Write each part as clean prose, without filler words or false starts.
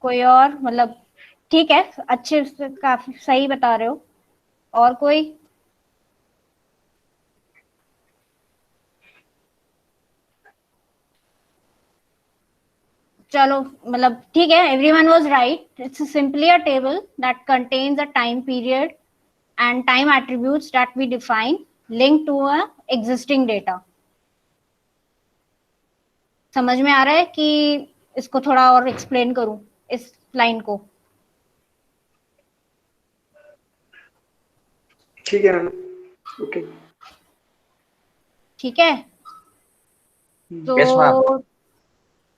कोई और, मतलब ठीक है, अच्छे से काफी सही बता रहे हो। और कोई? चलो, मतलब ठीक है, everyone was right. It's simply a table that contains a time period and time attributes that we define linked to a existing data. समझ में आ रहा है कि इसको थोड़ा और एक्सप्लेन करूं इस लाइन को? ठीक है मैम, ओके। ठीक है, यस मैम। तो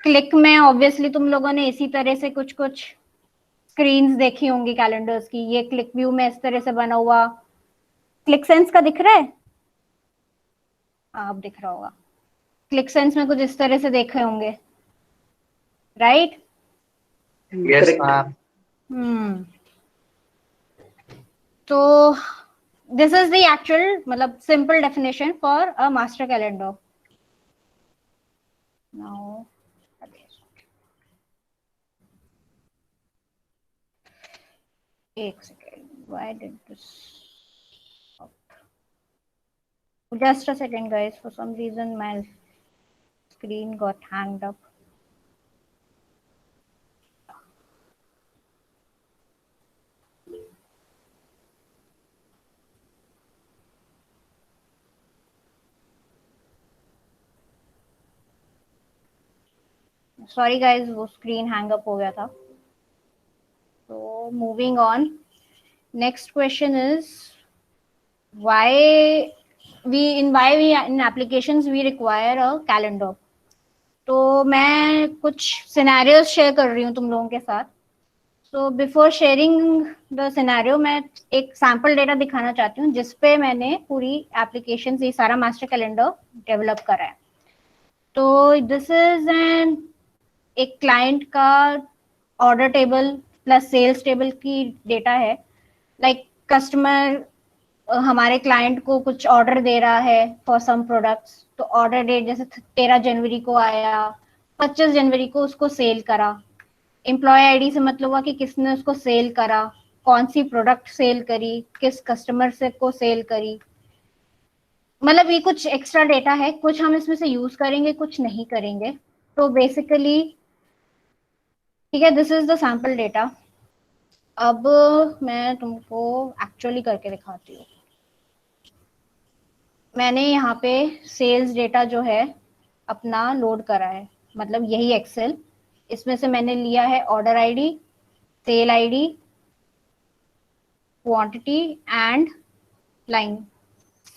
क्लिक में ऑब्वियसली तुम लोगों ने इसी तरह से कुछ कुछ स्क्रीन्स देखी होंगी कैलेंडर्स की। ये क्लिक व्यू में इस तरह से बना हुआ क्लिक सेंस का दिख रहा है? आप दिख रहा होगा। क्लिक सेंस में कुछ इस तरह से देखे होंगे, राइट? Yes correct. मैम। तो दिस इज द एक्चुअल, मतलब simple definition for a master calendar. Now एक second, why did this, just a second guys, for some reason my screen got hanged up. Sorry guys, वो screen hang up हो गया था। तो moving on, next question is why in applications we require a calendar. तो मैं कुछ scenarios share कर रही हूँ तुम लोगों के साथ। So before sharing the scenario, मैं एक सैम्पल डेटा दिखाना चाहती हूँ जिसपे मैंने पूरी एप्लीकेशन से सारा मास्टर कैलेंडर डेवलप करा है। तो दिस इज एन एक क्लाइंट का order table plus sales table की डेटा है। लाइक कस्टमर हमारे क्लाइंट को कुछ ऑर्डर दे रहा है फॉर सम प्रोडक्ट्स, तो ऑर्डर डेट जैसे 13 जनवरी को आया, 25 जनवरी को उसको सेल करा। एम्प्लॉय आईडी से मतलब हुआ कि किसने उसको सेल करा, कौन सी प्रोडक्ट सेल करी, किस कस्टमर से को सेल करी। मतलब ये कुछ एक्स्ट्रा डेटा है, कुछ हम इसमें से यूज करेंगे, कुछ नहीं करेंगे। तो बेसिकली ठीक है, this is the sample data. अब मैं तुमको एक्चुअली करके दिखाती हूँ। मैंने यहाँ पे सेल्स डेटा जो है अपना लोड करा है, मतलब यही एक्सेल। इसमें से मैंने लिया है order ID, sale ID, quantity and line,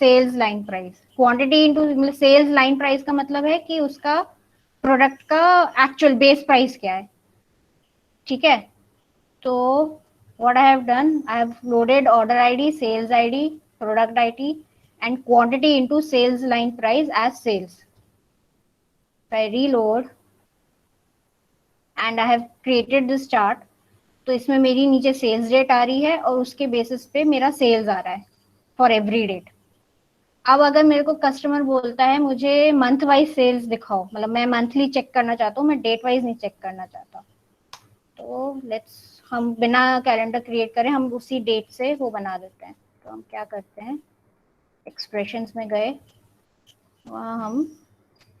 sales line price. Quantity into मतलब सेल्स लाइन प्राइस का मतलब है कि उसका प्रोडक्ट का एक्चुअल बेस प्राइस क्या है। ठीक है, तो what I have done, I have loaded order ID, sales ID, product ID and quantity into sales line price as sales. If I reload and I have created this chart, तो इसमें मेरी नीचे sales date आ रही है और उसके basis पे मेरा सेल्स आ रहा है फॉर एवरी डेट। अब अगर मेरे को कस्टमर बोलता है मुझे मंथ वाइज सेल्स दिखाओ, मतलब मैं मंथली चेक करना चाहता हूँ, मैं डेट वाइज नहीं चेक करना चाहता, तो लेट्स हम बिना कैलेंडर क्रिएट करें हम उसी डेट से वो बना देते हैं। तो हम क्या करते हैं, एक्सप्रेशंस में गए, वहाँ हम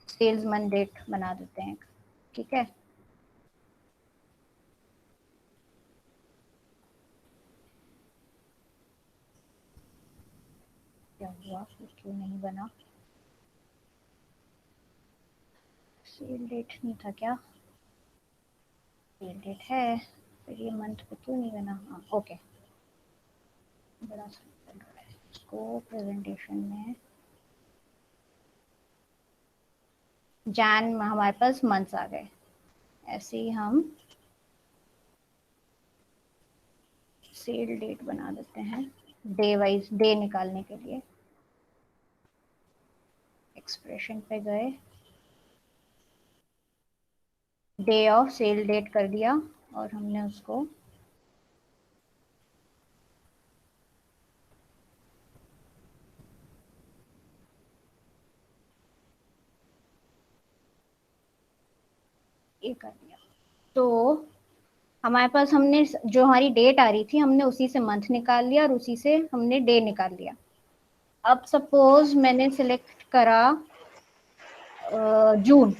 सेल्स मंथ डेट बना देते हैं। ठीक है, क्या हुआ, फिर क्यों नहीं बना? सेल डेट नहीं था क्या? सेल डेट है, फिर ये मंथ पे क्यों नहीं बना? हाँ ओके, बड़ा सिंपल है। इसको प्रेजेंटेशन में जैन हमारे पास मंथ्स आ गए, ऐसे ही हम सेल डेट बना देते हैं डे वाइज, डे निकालने के लिए। एक्सप्रेशन पे गए, डे ऑफ सेल डेट कर दिया और हमने उसको ये कर दिया। तो हमारे पास हमने जो हमारी डेट आ रही थी हमने उसी से मंथ निकाल लिया और उसी से हमने डे निकाल लिया। अब सपोज मैंने सिलेक्ट करा जून।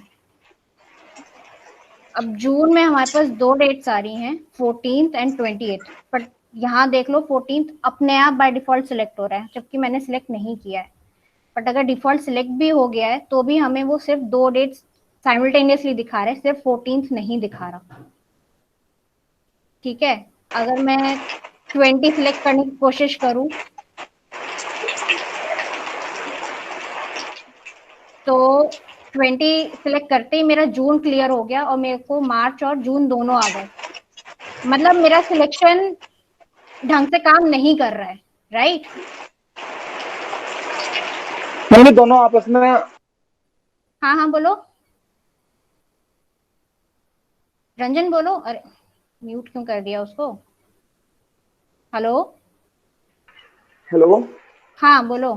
अब जून में हमारे पास दो डेट्स आ रही हैं, 14th एंड 28th। बट यहाँ देख लो 14th अपने आप बाय डिफॉल्ट सिलेक्ट हो रहा है, जबकि मैंने सिलेक्ट नहीं किया है। बट अगर डिफॉल्ट सिलेक्ट भी हो गया है तो भी हमें वो सिर्फ दो डेट्स साइमल्टेनियसली दिखा रहे हैं, सिर्फ 14th नहीं दिखा रहा। ठीक है, अगर मैं 20 सिलेक्ट करने की कोशिश करूं तो 20 सिलेक्ट करते ही मेरा जून क्लियर हो गया और मेरे को मार्च और जून दोनों आ गए। मतलब मेरा सिलेक्शन ढंग से काम नहीं कर रहा है, राइट? मतलब दोनों आपस में। हाँ हाँ बोलो, रंजन बोलो। अरे म्यूट क्यों कर दिया उसको? हेलो। हेलो। हाँ बोलो।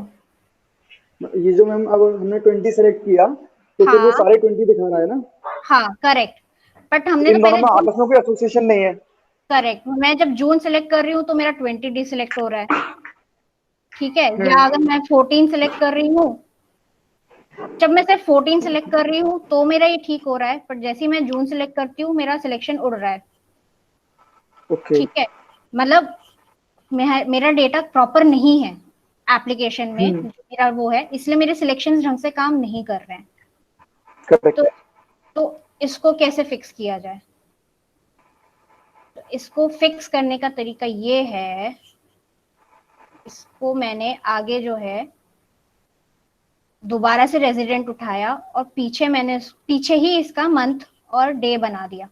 ये जो मैम अब हमने 20 सेलेक्ट किया तो फिर वो हाँ सारे 20 दिखा रहा है ना। हाँ करेक्ट। बट हमने तो इन दोनों पहले में जून, आपस में कोई एसोसिएशन नहीं है। करेक्ट, मैं जब जून सेलेक्ट कर रही हूँ तो मेरा 20 डी सिलेक्ट हो रहा है। ठीक है, या अगर मैं 14 सेलेक्ट कर रही हूँ, जब मैं सिर्फ 14 सेलेक्ट कर रही हूँ तो मेरा ये ठीक हो रहा है, पर जैसे ही मैं जून सेलेक्ट करती हूँ मेरा सिलेक्शन उड़ रहा है। ओके। ठीक है, मतलब मेरा डेटा प्रॉपर नहीं है एप्लीकेशन में, जो मेरा वो है, इसलिए मेरे सिलेक्शन ढंग से काम नहीं कर रहे हैं। तो करेक्ट। तो इसको कैसे फिक्स किया जाए? तो इसको फिक्स करने का तरीका ये है, इसको मैंने आगे जो है दोबारा से रेजिडेंट उठाया और पीछे ही इसका मंथ और डे बना दिया।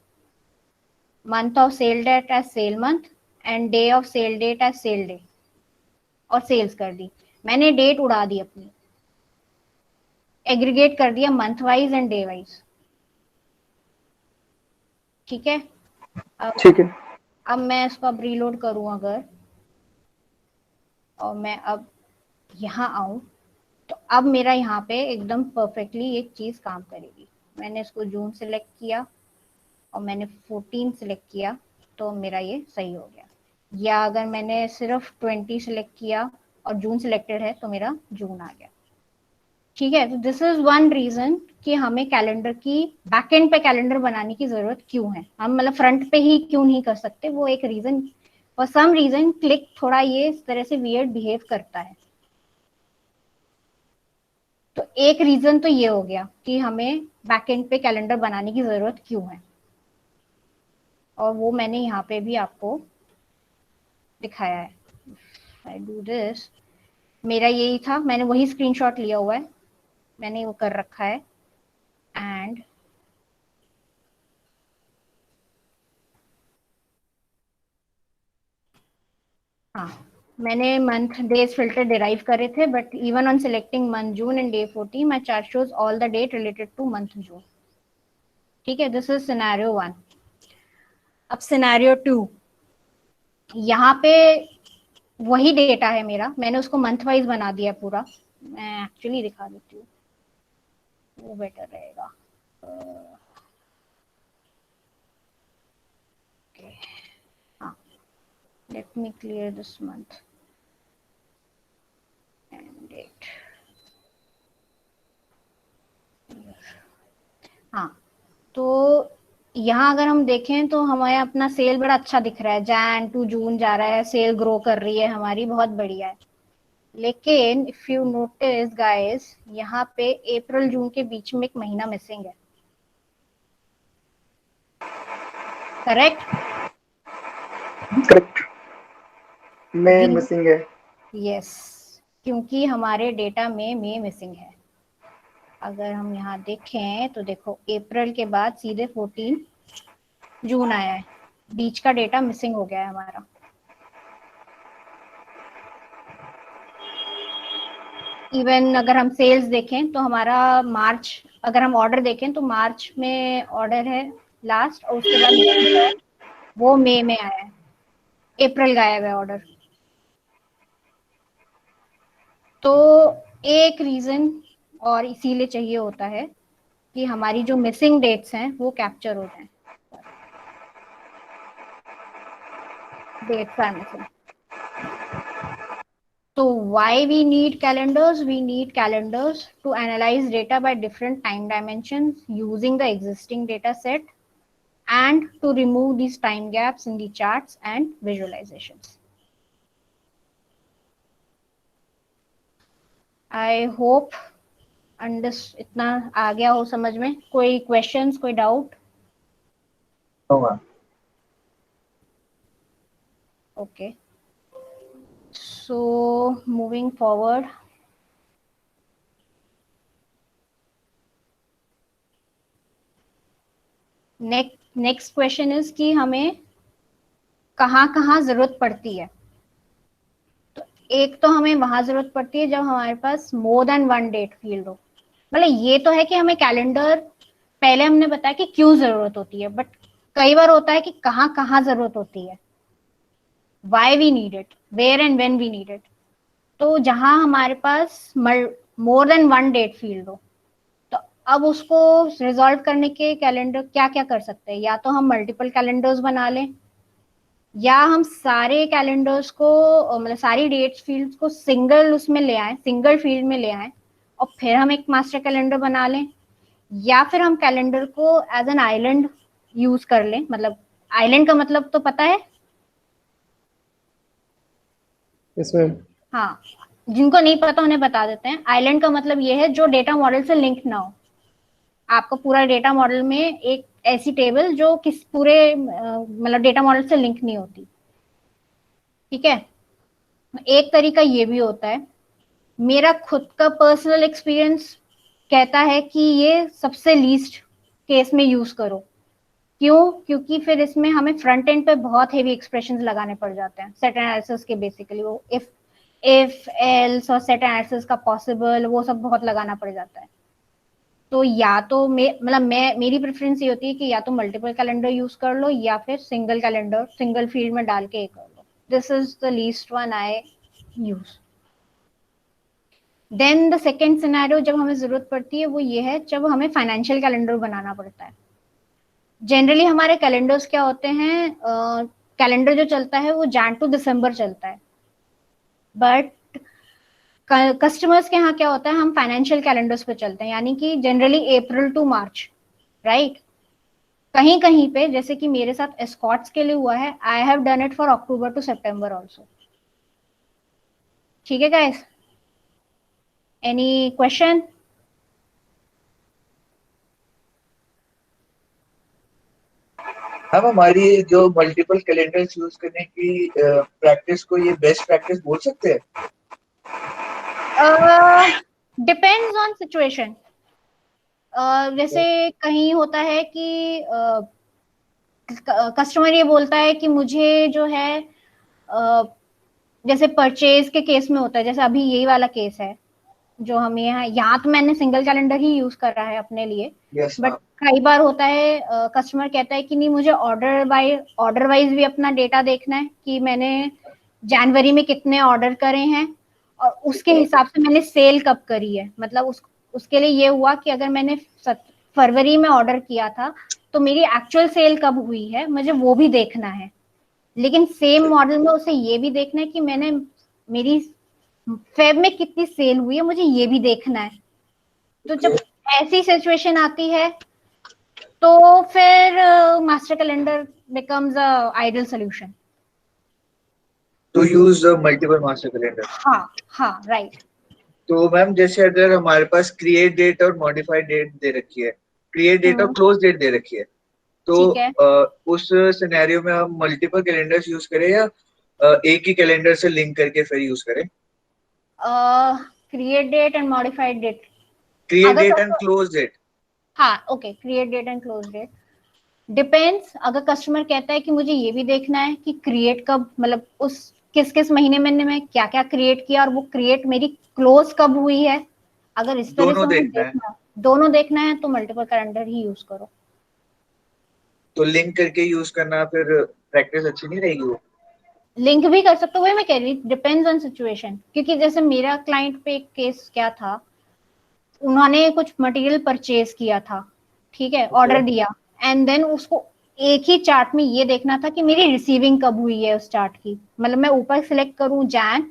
Month of sale date as sale month and day of sale date as sale day, और सेल्स कर दी। मैंने डेट उड़ा दी अपनी, एग्रीगेट कर दिया month wise and day wise. ठीक है, अब ठीक है। अब मैं इसको अब रीलोड करूं अगर, और मैं अब यहाँ आऊं, तो अब मेरा यहाँ पे एकदम परफेक्टली एक चीज काम करेगी। मैंने इसको जून सेलेक्ट किया और मैंने 14 सेलेक्ट किया तो मेरा ये सही हो गया। या अगर मैंने सिर्फ 20 सेलेक्ट किया और जून सिलेक्टेड है तो मेरा जून आ गया। ठीक है, तो दिस इज वन रीजन कि हमें कैलेंडर की बैकएंड पे कैलेंडर बनाने की जरूरत क्यों है। हम मतलब फ्रंट पे ही क्यों नहीं कर सकते, वो एक reason. For some reason click थोड़ा ये इस तरह से वियर्ड बिहेव करता है। तो एक रीजन तो ये हो गया कि हमें बैकएंड पे कैलेंडर बनाने की जरूरत क्यों है, और वो मैंने यहाँ पे भी आपको दिखाया है। आई डू दिस, मेरा यही था, मैंने वही स्क्रीनशॉट लिया हुआ है, मैंने वो कर रखा है। एंड हाँ, मैंने मंथ डेज फिल्टर डिराइव करे थे, but even on selecting month June and day 14 my chart shows all the date related to month June. ठीक है, दिस इज सिनेरियो 1। अब सिनेरियो 2, यहाँ पे वही डेटा है मेरा, मैंने उसको मंथ वाइज बना दिया पूरा। मैं एक्चुअली दिखा देती हूँ, वो बेटर रहेगा। हाँ, let me clear this month end date. हाँ, तो यहाँ अगर हम देखें तो हमारे अपना सेल बड़ा अच्छा दिख रहा है, जैन टू जून जा रहा है, सेल ग्रो कर रही है हमारी, बहुत बढ़िया है। लेकिन इफ यू नोटिस गाइस, यहाँ पे अप्रैल जून के बीच में एक महीना मिसिंग है। करेक्ट? करेक्ट। में मिसिंग है। यस, क्योंकि हमारे डेटा में मे मिसिंग है। अगर हम यहाँ देखें तो देखो अप्रैल के बाद सीधे 14 जून आया है, बीच का डेटा मिसिंग हो गया है हमारा। इवन अगर हम सेल्स देखें तो हमारा मार्च, अगर हम ऑर्डर देखें तो मार्च में ऑर्डर है लास्ट, और उसके बाद वो मई में आया है, अप्रैल गायब है ऑर्डर। तो एक रीजन और इसीलिए चाहिए होता है कि हमारी जो मिसिंग डेट्स हैं वो कैप्चर हो जाएं। dates are missing. So why we need calendars? We need calendars to analyze data by different time dimensions using the existing data set and to remove these time gaps in the charts and visualizations. I hope इतना आ गया हो समझ में. कोई questions, कोई doubt? No, ma'am. Okay. So moving forward. Next question is कि हमें कहाँ जरूरत पड़ती है. तो एक तो हमें वहां जरूरत पड़ती है जब हमारे पास more than one date field हो. मतलब ये तो है कि हमें कैलेंडर पहले हमने बताया कि क्यों जरूरत होती है, बट कई बार होता है कि कहाँ जरूरत होती है. Why we need it, where and when we need it. तो जहां हमारे पास more than one date field हो, तो अब उसको रिजॉल्व करने के कैलेंडर क्या क्या कर सकते हैं. या तो हम मल्टीपल कैलेंडर्स बना लें, या हम सारे कैलेंडर्स को मतलब सारी डेट्स फील्ड्स को सिंगल उसमें ले आए, सिंगल फील्ड में ले आए और फिर हम एक मास्टर कैलेंडर बना लें. या फिर हम कैलेंडर को एज एन आइलैंड यूज कर लें. मतलब आइलैंड का मतलब तो पता है? इसमें हाँ, जिनको नहीं पता उन्हें बता देते हैं. आइलैंड का मतलब ये है जो डेटा मॉडल से लिंक ना हो. आपका पूरा डेटा मॉडल में एक ऐसी टेबल जो किस पूरे मतलब डेटा मॉडल से लिंक नहीं होती. ठीक है. एक तरीका ये भी होता है. मेरा खुद का पर्सनल एक्सपीरियंस कहता है कि ये सबसे लीस्ट केस में यूज करो. क्यों? क्योंकि फिर इसमें हमें फ्रंट एंड पे बहुत हेवी एक्सप्रेशंस लगाने पड़ जाते हैं सेट एनालिसिस के. बेसिकली वो इफ एल्स और सेट एनालिसिस का पॉसिबल, वो सब बहुत लगाना पड़ जाता है. तो या तो मेरी प्रेफरेंस ये होती है कि या तो मल्टीपल कैलेंडर यूज कर लो या फिर सिंगल कैलेंडर सिंगल फील्ड में डाल के कर लो. This is the least one I use. Then the second scenario जब हमें जरूरत पड़ती है वो ये है जब हमें फाइनेंशियल कैलेंडर बनाना पड़ता है. जनरली हमारे कैलेंडर्स क्या होते हैं, कैलेंडर जो चलता है वो जैन टू दिसंबर चलता है. बट कस्टमर्स के यहाँ क्या होता है, हम फाइनेंशियल कैलेंडर्स पे चलते हैं, यानी कि generally April to March, right. कहीं कहीं पे जैसे कि मेरे साथ एस्कॉर्ट्स के लिए हुआ है, I have done it for October to September also. ठीक है गाइस, एनी क्वेश्चन? हम हमारी जो मल्टीपल कैलेंडर्स यूज करने की प्रैक्टिस को ये बेस्ट प्रैक्टिस बोल सकते हैं? Depends on situation. जैसे कहीं होता है कि कस्टमर ये बोलता है कि मुझे जो है जैसे परचेज के केस में होता है, जैसे अभी यही वाला केस है जो हमें यहाँ तो मैंने सिंगल कैलेंडर ही यूज कर रहा है अपने लिए. Yes, बट कई बार होता है कस्टमर कहता है कि नहीं, मुझे ऑर्डर वाइज भी अपना डेटा देखना है कि मैंने जनवरी में कितने ऑर्डर करे हैं और उसके हिसाब से मैंने सेल कब करी है. मतलब उसके लिए ये हुआ कि अगर मैंने फरवरी में ऑर्डर किया था तो मेरी एक्चुअल सेल कब हुई है मुझे वो भी देखना है. लेकिन सेम मॉडल में उसे ये भी देखना है कि मैंने मेरी फेब में कितनी सेल हुई है, मुझे ये भी देखना है. तो जब ऐसी सिचुएशन आती है तो फिर master calendar becomes a ideal solution. To use multiple master calendar. हाँ राइट. तो मैम जैसे अगर हमारे पास क्रिएट डेट और मॉडिफाइड डेट दे रखी है, क्रिएट डेट और क्लोज डेट दे रखी है, तो उस सिनेरियो में हम मल्टीपल कैलेंडर्स यूज करें या एक ही कैलेंडर से लिंक करके फिर यूज करें? Create date and modified date, create date and close date. हाँ okay, create date and close date depends. अगर कस्टमर कहता है कि मुझे ये भी देखना है कि क्रिएट कब, मतलब उस किस महीने में मैं क्या क्या क्रिएट किया और वो क्रिएट मेरी क्लोज कब हुई है, अगर इस तरह से दोनों देखना है तो मल्टीपल कैलेंडर ही यूज करो. तो लिंक करके यूज करना फिर प्रैक्टिस अच्छी नहीं रहेगी? वो लिंक भी कर सकते हो, वही मैं कह रही, डिपेंड्स ऑन सिचुएशन. क्योंकि जैसे मेरा क्लाइंट पे एक केस क्या था, उन्होंने कुछ मटेरियल परचेज किया था, ठीक है, ऑर्डर दिया एंड देन उसको एक ही चार्ट में ये देखना था कि मेरी रिसीविंग कब हुई है उस चार्ट की। मतलब मैं ऊपर सिलेक्ट करूं जैन,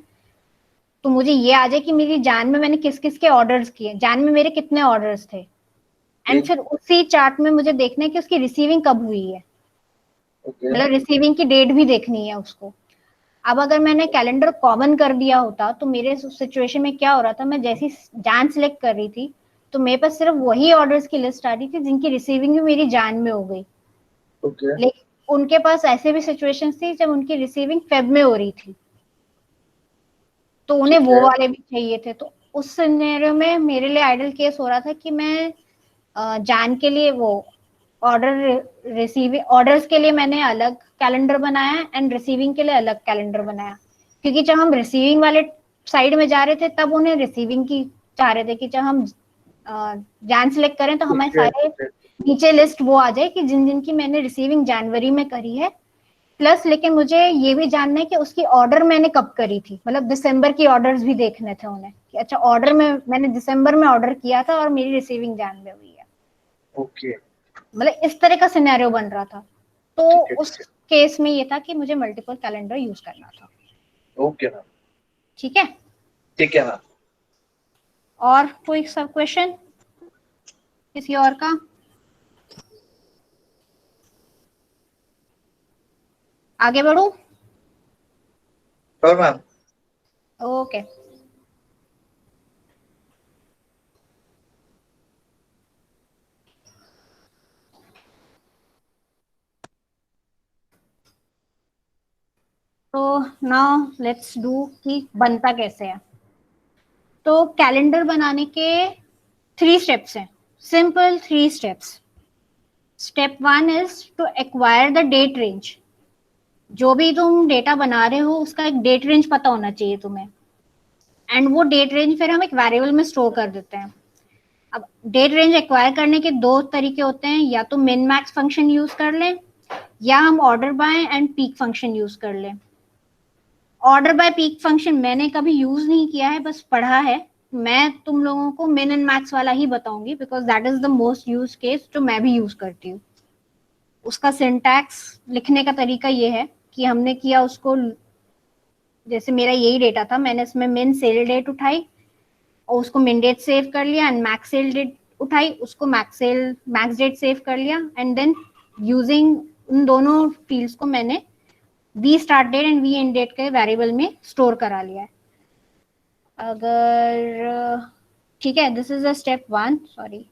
तो मुझे ये आ जाए कि मेरी जैन में मैंने किस किस के ऑर्डर्स किए, जैन में मेरे कितने ऑर्डर्स थे, एंड फिर उसी चार्ट में मुझे देखना है कि उसकी रिसीविंग कब हुई है, मतलब रिसीविंग की डेट भी देखनी है उसको। अब अगर मैंने कैलेंडर कॉमन कर दिया होता तो मेरे सिचुएशन में क्या हो रहा था, मैं जैसी जैन सिलेक्ट कर रही थी तो मेरे पास सिर्फ वही ऑर्डर्स की लिस्ट आ रही थी जिनकी रिसीविंग भी मेरी जैन में हो गई। लेकिन उनके पास ऐसे भी सिचुएशन थी जब उनकी रिसीविंग फेब में हो रही थी, तो उन्हें वो वाले भी चाहिए थे। तो उस सिनेरियो में मेरे लिए आइडल केस हो रहा था कि मैं जैन के लिए वो ऑर्डर्स के लिए मैंने अलग कैलेंडर बनाया एंड रिसीविंग के लिए अलग कैलेंडर बनाया, क्योंकि जब हम रिसीविंग वाले साइड में जा रहे थे तब उन्हें रिसीविंग की चाह रहे थे कि जब हम जैन सिलेक्ट करें तो हमारे सारे नीचे लिस्ट वो आ जाए कि जिन जिन की मैंने रिसीविंग जनवरी में करी है, प्लस लेकिन मुझे ये भी जानना है कि उसकी ऑर्डर मैंने कब करी थी, मतलब दिसंबर की ऑर्डर्स भी देखने थे उन्हें कि अच्छा ऑर्डर में मैंने दिसंबर में ऑर्डर किया था और मेरी रिसीविंग जैन में हुई है। ओके, मतलब इस तरह का सिनेरियो बन रहा था। तो उस केस में ये था कि मुझे मल्टीपल कैलेंडर यूज करना था। ओके मैम, ठीक है, ठीक है मैम। और कोई सब क्वेश्चन किसी और का? आगे बढ़ू? और मैम ओके, तो नाउ लेट्स डू कि बनता कैसे है। तो कैलेंडर बनाने के 3 स्टेप्स हैं, simple 3 steps. Step 1 is to acquire the date range. जो भी तुम डेटा बना रहे हो उसका एक डेट रेंज पता होना चाहिए तुम्हें, एंड वो डेट रेंज फिर हम एक वेरिएबल में स्टोर कर देते हैं। अब डेट रेंज एक्वायर करने के 2 तरीके होते हैं, या तो मिन मैक्स फंक्शन यूज कर लें या हम order by and peak function use कर लें। ऑर्डर बाय पीक फंक्शन मैंने कभी यूज नहीं किया है, बस पढ़ा है। मैं तुम लोगों को मिन एंड मैक्स वाला ही बताऊंगी because that is the most use case जो मैं भी यूज करती हूँ। उसका सिंटैक्स लिखने का तरीका ये है कि हमने किया उसको, जैसे मेरा यही डेटा था, मैंने इसमें मिन सेल डेट उठाई और उसको मिन डेट सेव कर लिया, एंड मैक्स सेल डेट उठाई उसको मैक्स डेट सेव कर लिया, एंड देन यूजिंग उन दोनों फील्ड्स को मैंने v start date and v end date के वेरिएबल में स्टोर करा लिया है। अगर ठीक है, this is a step 1, sorry.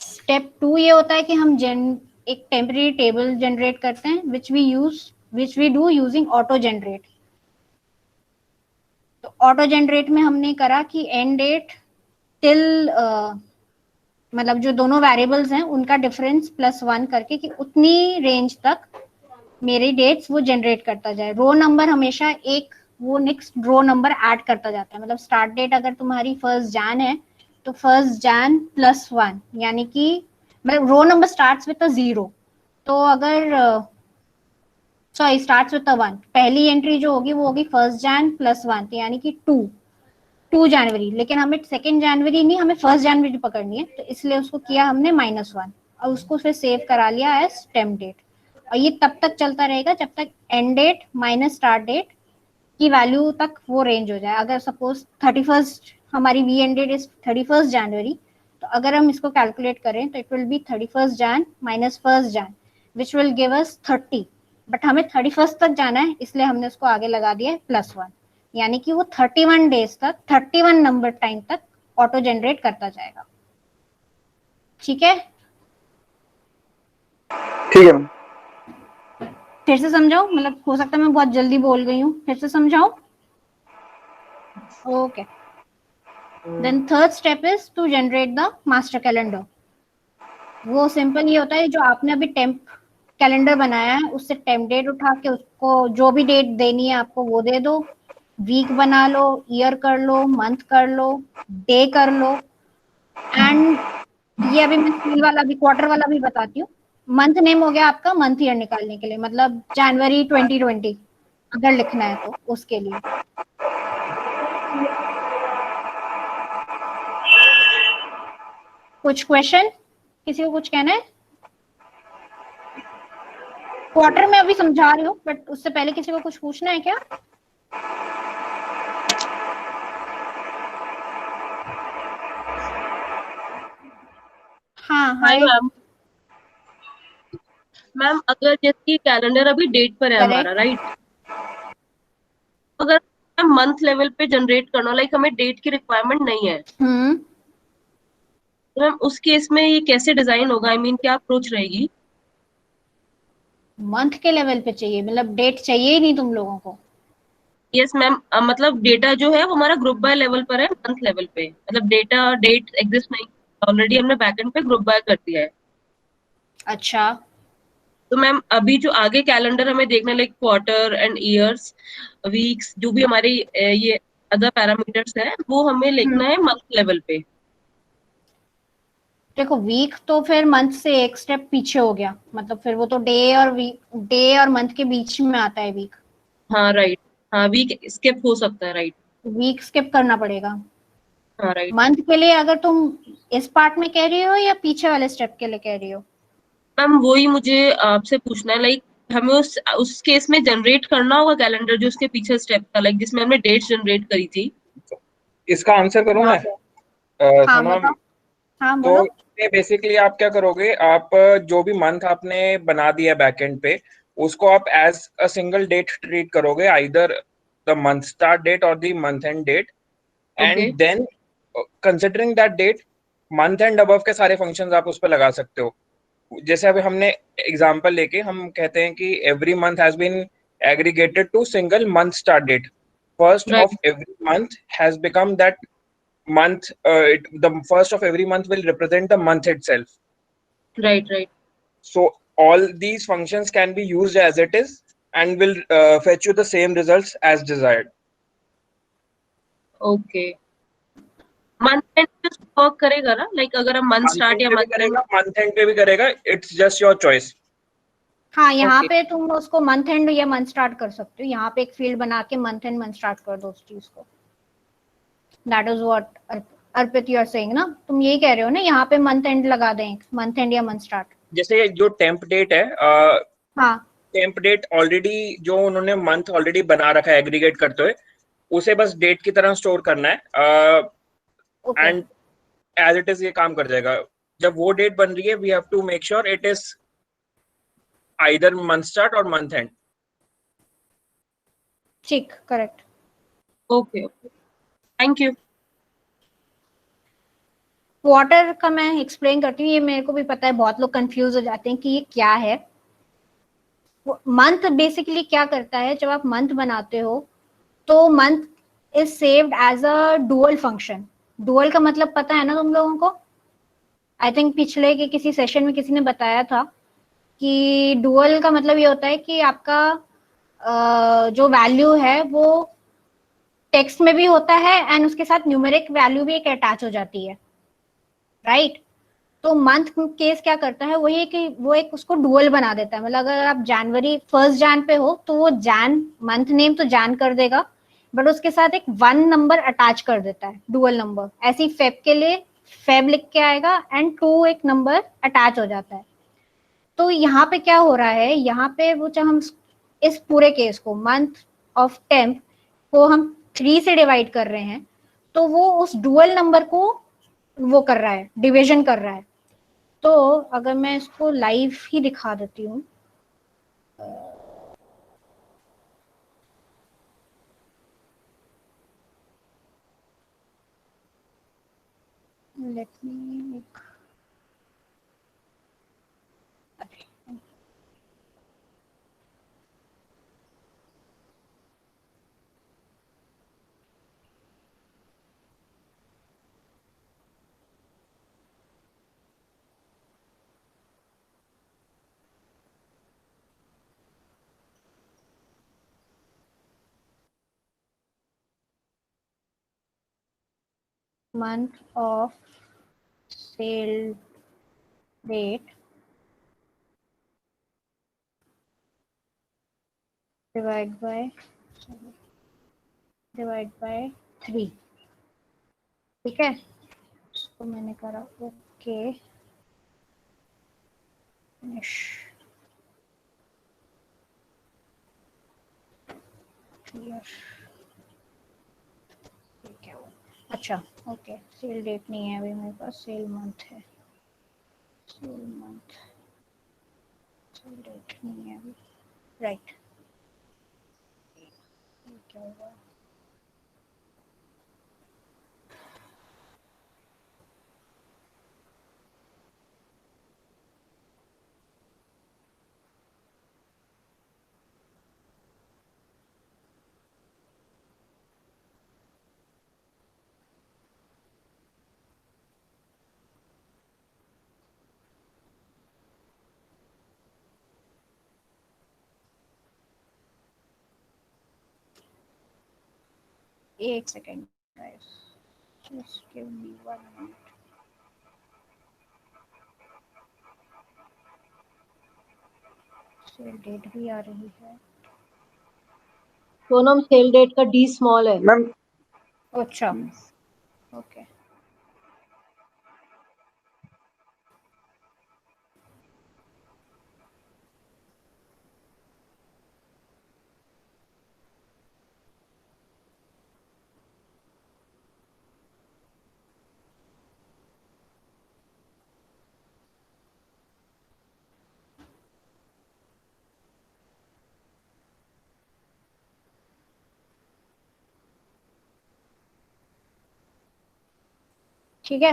Step 2 ये होता है कि हम एक टेम्परेरी टेबल जनरेट करते हैं which we do using auto generate. तो ऑटो जनरेट में हमने करा कि एंड डेट टिल मतलब जो दोनों वेरिएबल्स हैं उनका डिफरेंस +1 करके कि उतनी रेंज तक मेरी डेट्स वो जनरेट करता जाए। रो नंबर हमेशा एक वो नेक्स्ट रो नंबर ऐड करता जाता है। मतलब स्टार्ट डेट अगर तुम्हारी 1 जैन है तो 1 जैन +1, यानी कि मतलब रो नंबर स्टार्ट्स विद 0। तो अगर सॉरी स्टार्ट्स विद 1, पहली एंट्री जो होगी वो होगी 1 जैन +1, यानी कि 2 जनवरी। लेकिन हमें 2 जनवरी नहीं, हमें 1 जनवरी पकड़नी है, तो इसलिए उसको किया हमने -1 और उसको फिर सेव करा लिया एज टेम्प डेट। और ये तब तक चलता रहेगा जब तक end date minus start date की वैल्यू तक वो रेंज हो जाए। अगर सपोज 31 हमारी वी एंड डेट इज 31 जनवरी, तो अगर हम इसको कैलकुलेट करें तो it will be 31 Jan minus 1 Jan which will give us 30। But हमें 31 तक जाना है इसलिए हमने उसको आगे लगा दिया है +1, यानी कि वो 31 डेज तक 31 नंबर टाइम तक ऑटो जनरेट करता जाएगा। ठीक है, ठीक है मैम। फिर से समझाओ, मतलब हो सकता है मैं बहुत जल्दी बोल गई हूँ, फिर से समझाओ। Okay, then third step is to generate the master calendar. वो सिंपल ये होता है, जो आपने अभी टेम्प कैलेंडर बनाया है उससे टेम्प डेट उठा के उसको जो भी डेट देनी है आपको वो दे दो। वीक बना लो, ईयर कर लो, मंथ कर लो, डे कर लो, एंड ये अभी मैं सील वाला भी क्वार्टर वाला भी बताती हूँ। मंथ नेम हो गया आपका मंथ ईयर निकालने के लिए, मतलब जनवरी 2020 अगर लिखना है तो उसके लिए। कुछ क्वेश्चन? किसी को कुछ कहना है? क्वार्टर में अभी समझा रही हूँ, बट उससे पहले किसी को कुछ पूछना है क्या? हाँ हाय हाय। मैम। मैम अगर जैसे कैलेंडर अभी डेट पर है हमारा, करेक्ट। राइट? अगर मंथ लेवल पे जनरेट करना, लाइक हमें डेट की रिक्वायरमेंट नहीं है, हम्म। तो मैम उस केस में ये कैसे डिजाइन होगा? आई मीन क्या अप्रोच रहेगी? मंथ के लेवल पे चाहिए, मतलब डेट चाहिए ही नहीं तुम लोगों को? यस मैम, मतलब डेटा जो है वो हमारा ग्रुप बाय लेवल पर है, मंथ लेवल पे मतलब डेटा डेट एग्जिस्ट नहीं, ऑलरेडी हमने बैकएंड पे ग्रुप बाय कर दिया है। अच्छा। तो मैम अभी जो आगे कैलेंडर हमें देखना, like quarter and years, weeks, जो भी हमारे ये अदर पैरामीटर्स है, वो हमें लिखना है मंथ लेवल पे। देखो, वीक तो फिर मंथ से एक स्टेप पीछे हो गया, मतलब फिर वो तो डे और मंथ के बीच में आता है वीक। हाँ राइट, हाँ वीक स्किप हो सकता है, राइट। वीक स्किप करना पड़ेगा। हाँ राइट। मंथ के लिए अगर तुम इस पार्ट में कह रही हो या पीछे वाले स्टेप के लिए कह रही हो? मैम वही मुझे आपसे पूछना है, लाइक हमें उस केस में जनरेट करना होगा कैलेंडर जो उसके पीछे स्टेप था, लाइक जिसमें हमने डेट्स जनरेट करी थी। इसका आंसर करूं वहां मैं? पे। हाँ सुनो। बताओ। हाँ तो बोलो। ये बेसिकली आप क्या करोगे, आप जो भी मंथ आपने बना दिया बैकएंड पे, उसको आप as a single date treat करोगे, either the month start date और the month end date, okay. And then considering that date, month end above के सारे फंक्शंस आप उस पर लगा सकते हो। जैसे अभी हमने एग्जांपल लेके हम कहते हैं कि every month has been aggregated to single month start date, first of right every month has become that month, the first of every month will represent the month itself. Right right. So all these functions can be used as it is and will fetch you the same results as desired. Okay, month and work करेगा ना, like अगर हम month month start and या पे भी month and. करेगा, month and पे भी करेगा, इट्स जस्ट योर चॉइस। हाँ, यहाँ ओके पे तुम उसको मंथ एंड या मंथ स्टार्ट कर सकते हो, यहाँ पे एक फील्ड बना के मंथ एंड मंथ स्टार्ट कर दो उस चीज को। That is what Arpit you are saying ना, तुम यही कह रहे हो ना, यहाँ पे मंथ एंड लगा दें, मंथ एंड या मंथ स्टार्ट। जैसे जो टेम्प डेट है, हाँ। टेम्प डेट ऑलरेडी जो उन्होंने मंथ ऑलरेडी बना रखा है एग्रीगेट करते हुए, उसे बस डेट की तरह स्टोर करना है, okay. And as it is ये काम कर जाएगा। जब वो डेट बन रही है, we have to make sure it is either month start और मंथ एंड। ठीक, correct. Okay okay, thank you. Quarter का मैं एक्सप्लेन करती हूँ, ये मेरे को भी पता है, बहुत लोग कंफ्यूज हो जाते हैं कि ये क्या है। मंथ बेसिकली क्या करता है, जब आप मंथ बनाते हो तो month is saved as a dual function. Dual का मतलब पता है ना तुम लोगों को? आई थिंक पिछले के किसी सेशन में किसी ने बताया था कि डुअल का मतलब ये होता है कि आपका जो वैल्यू है वो टेक्स्ट में भी होता है एंड उसके साथ न्यूमेरिक वैल्यू भी एक अटैच हो जाती है, राइट? तो मंथ केस क्या करता है, वही है कि वो एक उसको डुअल बना देता है। मतलब अगर आप जनवरी 1 जैन पे हो तो वो जैन मंथ नेम तो जैन कर देगा, बट उसके साथ एक 1 नंबर अटैच कर देता है, डुअल नंबर। ऐसे ही फेब के लिए फेब लिख के आएगा एंड 2 एक नंबर अटैच हो जाता है। तो यहाँ पे क्या हो रहा है, यहाँ पे वो जब हम इस पूरे केस को मंथ ऑफ टेंथ को हम 3 से डिवाइड कर रहे हैं, तो वो उस डुअल नंबर को वो कर रहा है, डिवीजन कर रहा है। तो अगर मैं इसको लाइव ही दिखा देती हूँ, let me month of sale date divide by 3। ठीक है, तो मैंने करा ओके। Finish clear. क्या हुआ? अच्छा ओके, सेल डेट नहीं है अभी मेरे पास, सेल मंथ है, सेल मंथ, सेल डेट नहीं है अभी, राइट। क्या हुआ? एक second guys, just give me 1 minute. Sale date भी आ रही है। सोनम सेल डेट का डी स्मॉल है मैम। अच्छा ओके। ठीक है,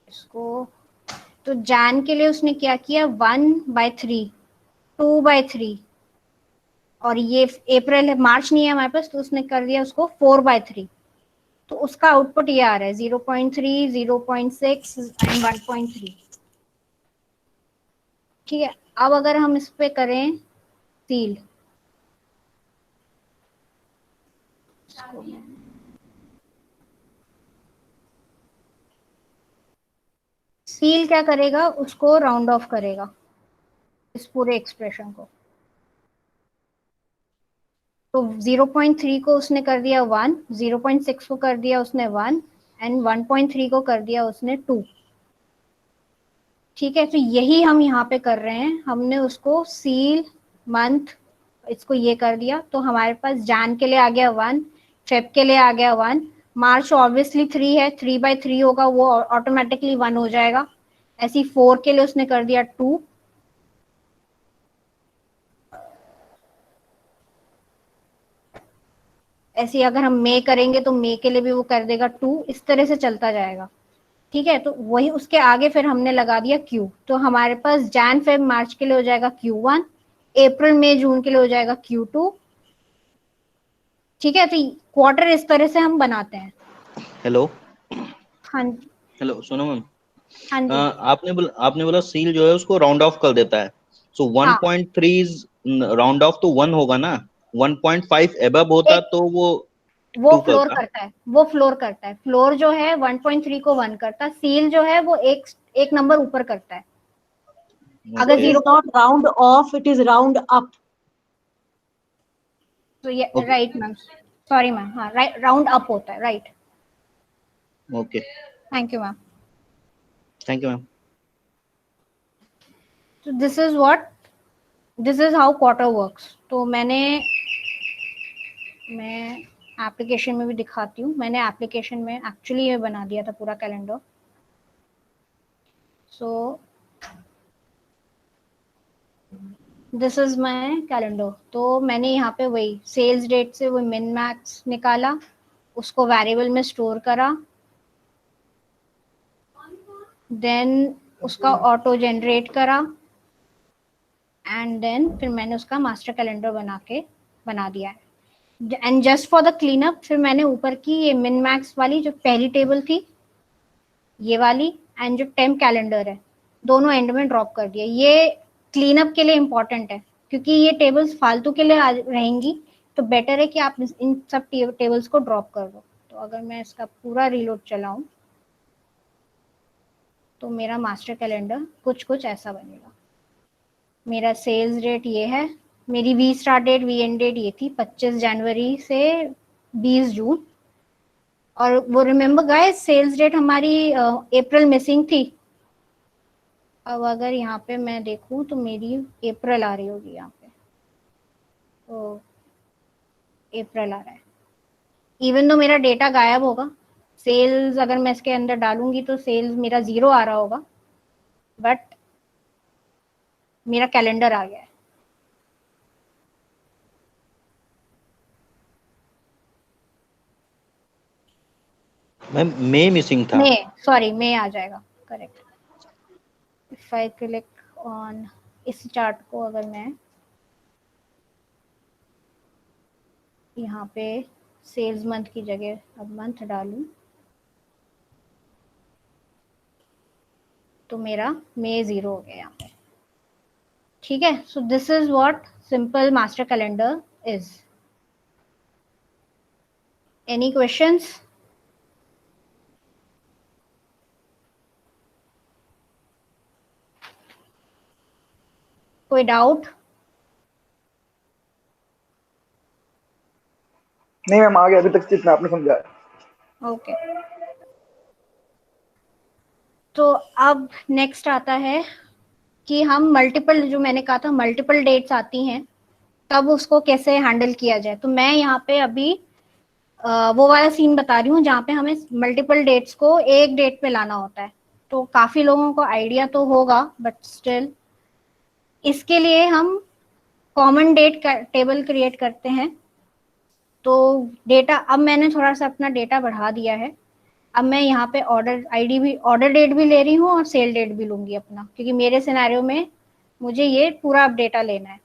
इसको तो जैन के लिए उसने क्या किया, 1/3, 2/3, और ये अप्रैल है, मार्च नहीं है हमारे पास, तो उसने कर दिया उसको 4/3। तो उसका आउटपुट ये आ रहा है 0.3, 0.6 एंड 1.3। ठीक है, अब अगर हम इस पे करें सील, सील क्या करेगा, उसको राउंड ऑफ करेगा इस पूरे एक्सप्रेशन को। तो 0.3 को उसने कर दिया 1, 0.6 को कर दिया उसने 1 एंड 1.3 को कर दिया उसने 2। ठीक है, तो यही हम यहाँ पे कर रहे हैं, हमने उसको सील मंथ इसको ये कर दिया, तो हमारे पास जैन के लिए आ गया 1, फेब के लिए आ गया 1, मार्च ऑब्वियसली 3 है, 3/3 होगा, वो ऑटोमेटिकली 1 हो जाएगा। ऐसी 4 के लिए उसने कर दिया 2, ऐसे अगर हम मे करेंगे तो मे के लिए भी वो कर देगा 2, इस तरह से चलता जाएगा। ठीक है, तो वही उसके आगे फिर हमने लगा दिया क्यू, तो हमारे पास जैन फेब मार्च के लिए हो जाएगा Q1, अप्रैल मई जून के लिए हो जाएगा Q2। ठीक है, तो क्वार्टर इस तरह से हम बनाते हैं। हेलो हाँ हेलो सोनम मैम, हाँ जी। आपने बोला सील जो है उसको राउंड ऑफ कर देता है, सो हाँ 1.3 इज राउंड ऑफ तो 1 होगा ना, 1.5 एबव होता तो वो वो 2 फ्लोर करता। करता है, वो फ्लोर करता है, फ्लोर जो है 1.3 को 1 करता है, सील जो है वो एक नंबर ऊपर करता है। अगर it okay is 0, not round off, it is round up. तो ये okay right ma'am, sorry ma'am, हाँ राइट, राउंड अप होता है, right. Okay, thank you ma'am. Thank you ma'am. तो this is how quarter works. तो मैं application में भी दिखाती हूँ, मैंने एप्लीकेशन में एक्चुअली ये बना दिया था पूरा calendar. So this is my calendar. तो मैंने यहाँ पे वही सेल्स डेट से वो मिन मैक्स निकाला, उसको वेरिएबल में स्टोर करा, देन उसका ऑटो जनरेट करा, एंड देन फिर मैंने उसका मास्टर कैलेंडर बना दिया है। And just for the clean up, फिर मैंने ऊपर की ये मिन मैक्स वाली जो पहली टेबल थी ये वाली, एंड जो टेम्प कैलेंडर है, दोनों एंड में ड्रॉप कर दिया। ये क्लीन अप के लिए इंपॉर्टेंट है, क्योंकि ये टेबल्स फालतू के लिए रहेंगी, तो बेटर है कि आप इन सब टेबल्स को ड्रॉप कर दो। तो अगर मैं इसका पूरा रीलोड चलाऊं तो मेरा मास्टर कैलेंडर कुछ ऐसा बनेगा। मेरा सेल्स डेट ये है, मेरी v start date v end date ये थी 25 जनवरी से 20 जून। और वो रिमेम्बर गाइस, सेल्स डेट हमारी अप्रैल मिसिंग थी, अब अगर यहाँ पे मैं देखूँ तो मेरी अप्रैल आ रही होगी यहाँ पे, तो अप्रैल आ रहा है। इवन तो मेरा डेटा गायब होगा, सेल्स अगर मैं इसके अंदर डालूंगी तो सेल्स मेरा 0 आ रहा होगा, बट मेरा कैलेंडर आ गया है। मैम मई मिसिंग था। मई आ जाएगा, correct. If I click on इस चार्ट को, अगर मैं यहाँ पे सेल्स मंथ की जगह अब मंथ डालूं तो मेरा मई 0 हो गया यहाँ पे। ठीक है, so this is what simple master calendar is. Any questions? कोई डाउट? नहीं मैम, आ गया अभी तक जितना आपने समझाया। ओके, तो अब नेक्स्ट आता है कि हम मल्टीपल, जो मैंने कहा था मल्टीपल डेट्स आती हैं तब उसको कैसे हैंडल किया जाए। तो मैं यहाँ पे अभी वो वाला सीन बता रही हूँ जहाँ पे हमें मल्टीपल डेट्स को एक डेट पे लाना होता है। तो काफी लोगों को आइडिया तो होगा, बट स्टिल इसके लिए हम कॉमन डेट टेबल क्रिएट करते हैं। तो डेटा, अब मैंने थोड़ा सा अपना डेटा बढ़ा दिया है। अब मैं यहाँ पे ऑर्डर आईडी भी, ऑर्डर डेट भी ले रही हूँ और सेल डेट भी लूंगी अपना, क्योंकि मेरे सिनेरियो में मुझे ये पूरा अब डेटा लेना है।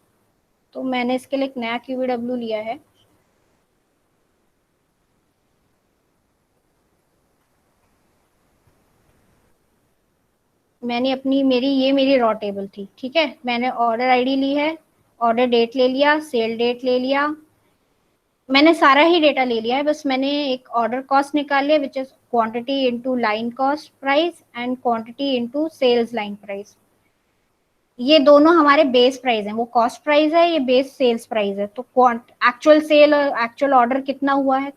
तो मैंने इसके लिए एक नया QVW लिया है। मैंने अपनी मेरी रॉ टेबल थी, ठीक है। मैंने ऑर्डर आईडी ली है, ऑर्डर डेट ले लिया, सेल डेट ले लिया, मैंने सारा ही डेटा ले लिया है। बस मैंने एक ऑर्डर कॉस्ट निकाल लिया, which is quantity into line cost price and quantity into sales line price. ये दोनों हमारे बेस प्राइस हैं, वो कॉस्ट प्राइस है, ये बेस सेल्स प्राइस है। तो एक्चुअल सेल और एक्चुअल ऑर्डर कितना हुआ है,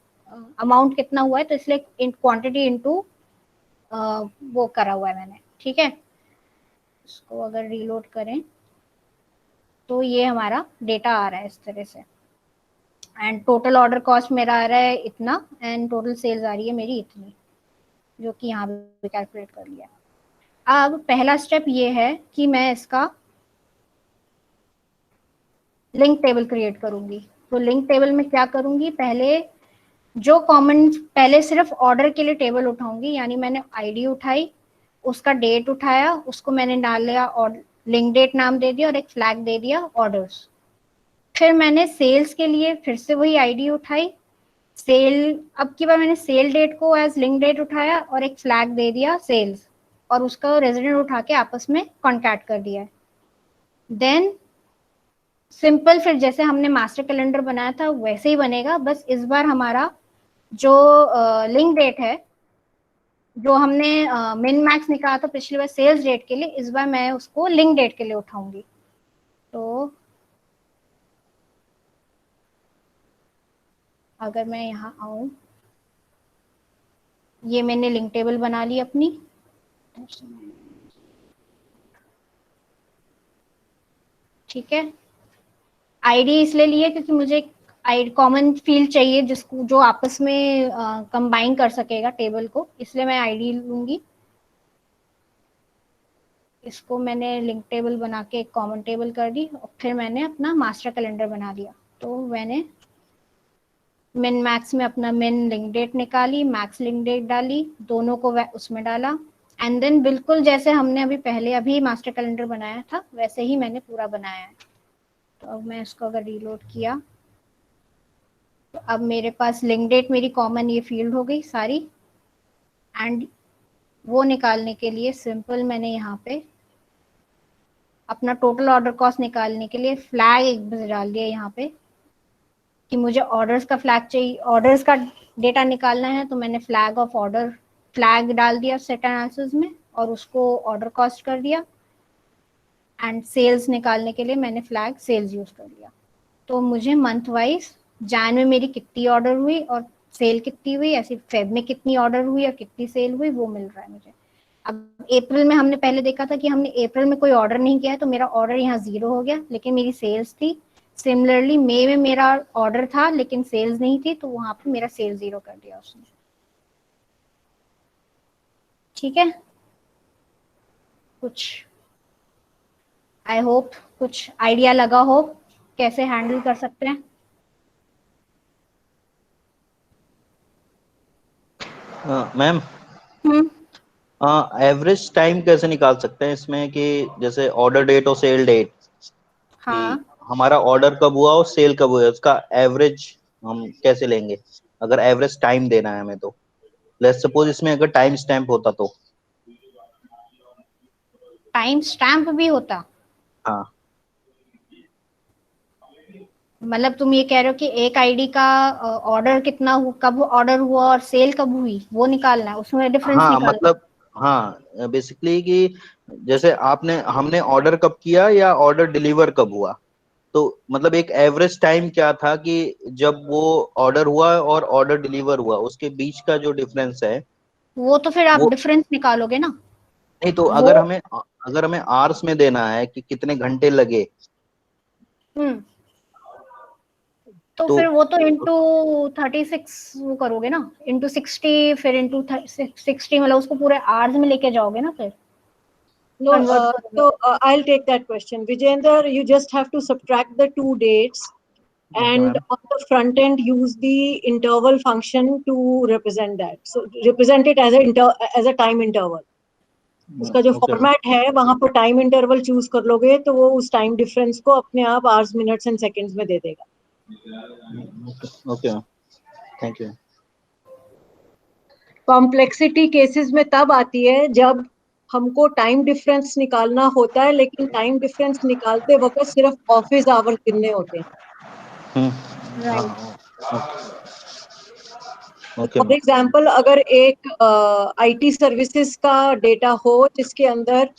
अमाउंट कितना हुआ है, तो इसलिए क्वांटिटी इनटू वो करा हुआ है मैंने, ठीक है। इसको अगर रीलोड करें तो ये हमारा डेटा आ रहा है इस तरह से, एंड टोटल ऑर्डर कॉस्ट मेरा आ रहा है इतना, एंड टोटल सेल्स आ रही है मेरी इतनी, जो कि यहाँ पे कैलकुलेट कर लिया। अब पहला स्टेप ये है कि मैं इसका लिंक टेबल क्रिएट करूंगी। तो लिंक टेबल में क्या करूंगी, पहले जो कॉमन, पहले सिर्फ ऑर्डर के लिए टेबल उठाऊंगी, यानी मैंने आईडी उठाई, उसका डेट उठाया, उसको मैंने डाल लिया और लिंक डेट नाम दे दिया और एक फ्लैग दे दिया ऑर्डर्स। फिर मैंने सेल्स के लिए फिर से वही आईडी उठाई, सेल, अब की बार मैंने सेल डेट को एज लिंक डेट उठाया और एक फ्लैग दे दिया सेल्स, और उसका रेजिडेंट उठा के आपस में कॉन्टैक्ट कर दिया है। देन सिंपल, फिर जैसे हमने मास्टर कैलेंडर बनाया था वैसे ही बनेगा, बस इस बार हमारा जो लिंक डेट है, जो हमने मिन मैक्स निकाला था पिछली बार सेल्स डेट के लिए, इस बार मैं उसको लिंक डेट के लिए उठाऊंगी। तो अगर मैं यहाँ आऊं, ये मैंने लिंक टेबल बना ली अपनी, ठीक है। आईडी इसलिए लिए क्योंकि मुझे आईडी कॉमन फील्ड चाहिए जिसको, जो आपस में कंबाइन कर सकेगा टेबल को, इसलिए मैं आईडी लूंगी। इसको मैंने लिंक टेबल बना के एक कॉमन टेबल कर दी, और फिर मैंने अपना मास्टर कैलेंडर बना दिया। तो मैंने मिन मैक्स में अपना मिन लिंक डेट निकाली, मैक्स लिंक डेट डाली, दोनों को उसमें डाला, एंड देन बिल्कुल जैसे हमने अभी मास्टर कैलेंडर बनाया था वैसे ही मैंने पूरा बनाया है। तो अब मैं इसको अगर रीलोड किया तो अब मेरे पास लिंक डेट मेरी कॉमन ये फील्ड हो गई सारी, एंड वो निकालने के लिए सिंपल मैंने यहाँ पे अपना टोटल ऑर्डर कॉस्ट निकालने के लिए फ्लैग एक बस डाल दिया यहाँ पे कि मुझे ऑर्डर्स का फ्लैग चाहिए, ऑर्डर्स का डेटा निकालना है, तो मैंने फ्लैग ऑफ ऑर्डर फ्लैग डाल दिया सेट एनालिसिस में और उसको ऑर्डर कॉस्ट कर दिया, एंड सेल्स निकालने के लिए मैंने फ्लैग सेल्स यूज कर लिया। तो मुझे मंथ वाइज जैन में मेरी कितनी ऑर्डर हुई और सेल कितनी हुई, ऐसी फेब में कितनी ऑर्डर हुई और कितनी सेल हुई, वो मिल रहा है मुझे। अब अप्रैल में हमने पहले देखा था कि हमने अप्रैल में कोई ऑर्डर नहीं किया है, तो मेरा ऑर्डर यहाँ 0 हो गया, लेकिन मेरी सेल्स थी। सिमिलरली मई में मेरा ऑर्डर था लेकिन सेल्स नहीं थी, तो वहां पे मेरा सेल 0 कर दिया उसने। ठीक है, कुछ आई होप कुछ आइडिया लगा हो कैसे हैंडल कर सकते हैं। मैम हम्म, एवरेज टाइम कैसे निकाल सकते हैं इसमें कि जैसे ऑर्डर डेट और सेल डेट, कि हाँ हमारा ऑर्डर कब हुआ और सेल कब हुआ, उसका एवरेज हम कैसे लेंगे अगर एवरेज टाइम देना है हमें तो। लेट्स सपोज इसमें अगर टाइम स्टैम्प होता तो। टाइम स्टैम्प भी होता, हाँ मतलब तुम ये कह रहे हो कि एक आईडी का ऑर्डर कितना कब ऑर्डर हुआ और सेल कब हुई वो निकालना है, उसमें डिफरेंस हाँ निकालना मतलब, हाँ बेसिकली कि जैसे हमने ऑर्डर कब किया या ऑर्डर डिलीवर कब हुआ, तो मतलब एक एवरेज टाइम क्या था कि जब वो ऑर्डर हुआ और ऑर्डर डिलीवर हुआ उसके बीच का जो डिफरेंस है। है। वो तो फिर आप वो डिफरेंस निकालोगे ना। नहीं, तो वो अगर हमें आवर्स में देना है कि कितने घंटे लगे, हम्म, तो तो फिर वो तो इंटू 36 वो करोगे ना, इंटू 60, फिर इंटू 60, मतलब उसको पूरे आवर्स में लेके जाओगे ना, फिर No, कन्वर्ट करोगे। so I'll take that question. Vijender, you just have to subtract the two dates okay and ma'am. on the front end use the interval function to represent that. So represent it as a time interval. उसका जो okay ma'am. Format है वहां पर time interval choose कर लोगे तो वो उस टाइम डिफरेंस को अपने आप आवर्स मिनट्स एंड सेकंड्स में दे देगा। Okay ma'am, thank you. Complexity cases में तब आती है जब हमको टाइम डिफरेंस निकालना होता है, लेकिन टाइम डिफरेंस निकालते वक्त सिर्फ ऑफिस आवर्स गिनने होते हैं। Right. Okay for ma'am. Example, अगर एक आईटी सर्विसेज का डेटा हो जिसके अंदर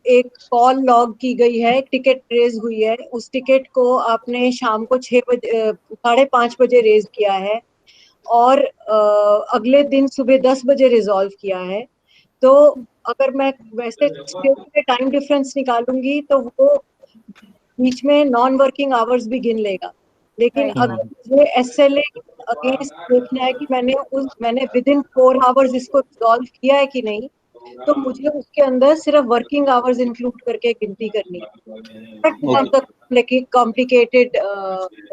एक कॉल लॉग की गई है, एक टिकट रेज हुई है, उस टिकट को आपने शाम को 6 बजे 5:30 बजे रेज किया है और अगले दिन सुबह 10 बजे रिजॉल्व किया है, तो अगर मैं वैसे टाइम डिफरेंस निकालूंगी तो वो बीच में नॉन वर्किंग आवर्स भी गिन लेगा। लेकिन राइट। अगर मुझे एसएलए अगेंस्ट देखना है कि मैंने विद इन 4 आवर्स इसको रिजॉल्व किया है कि नहीं, तो मुझे उसके अंदर सिर्फ वर्किंग आवर्स इंक्लूड करके गिनती करनी है। Complicated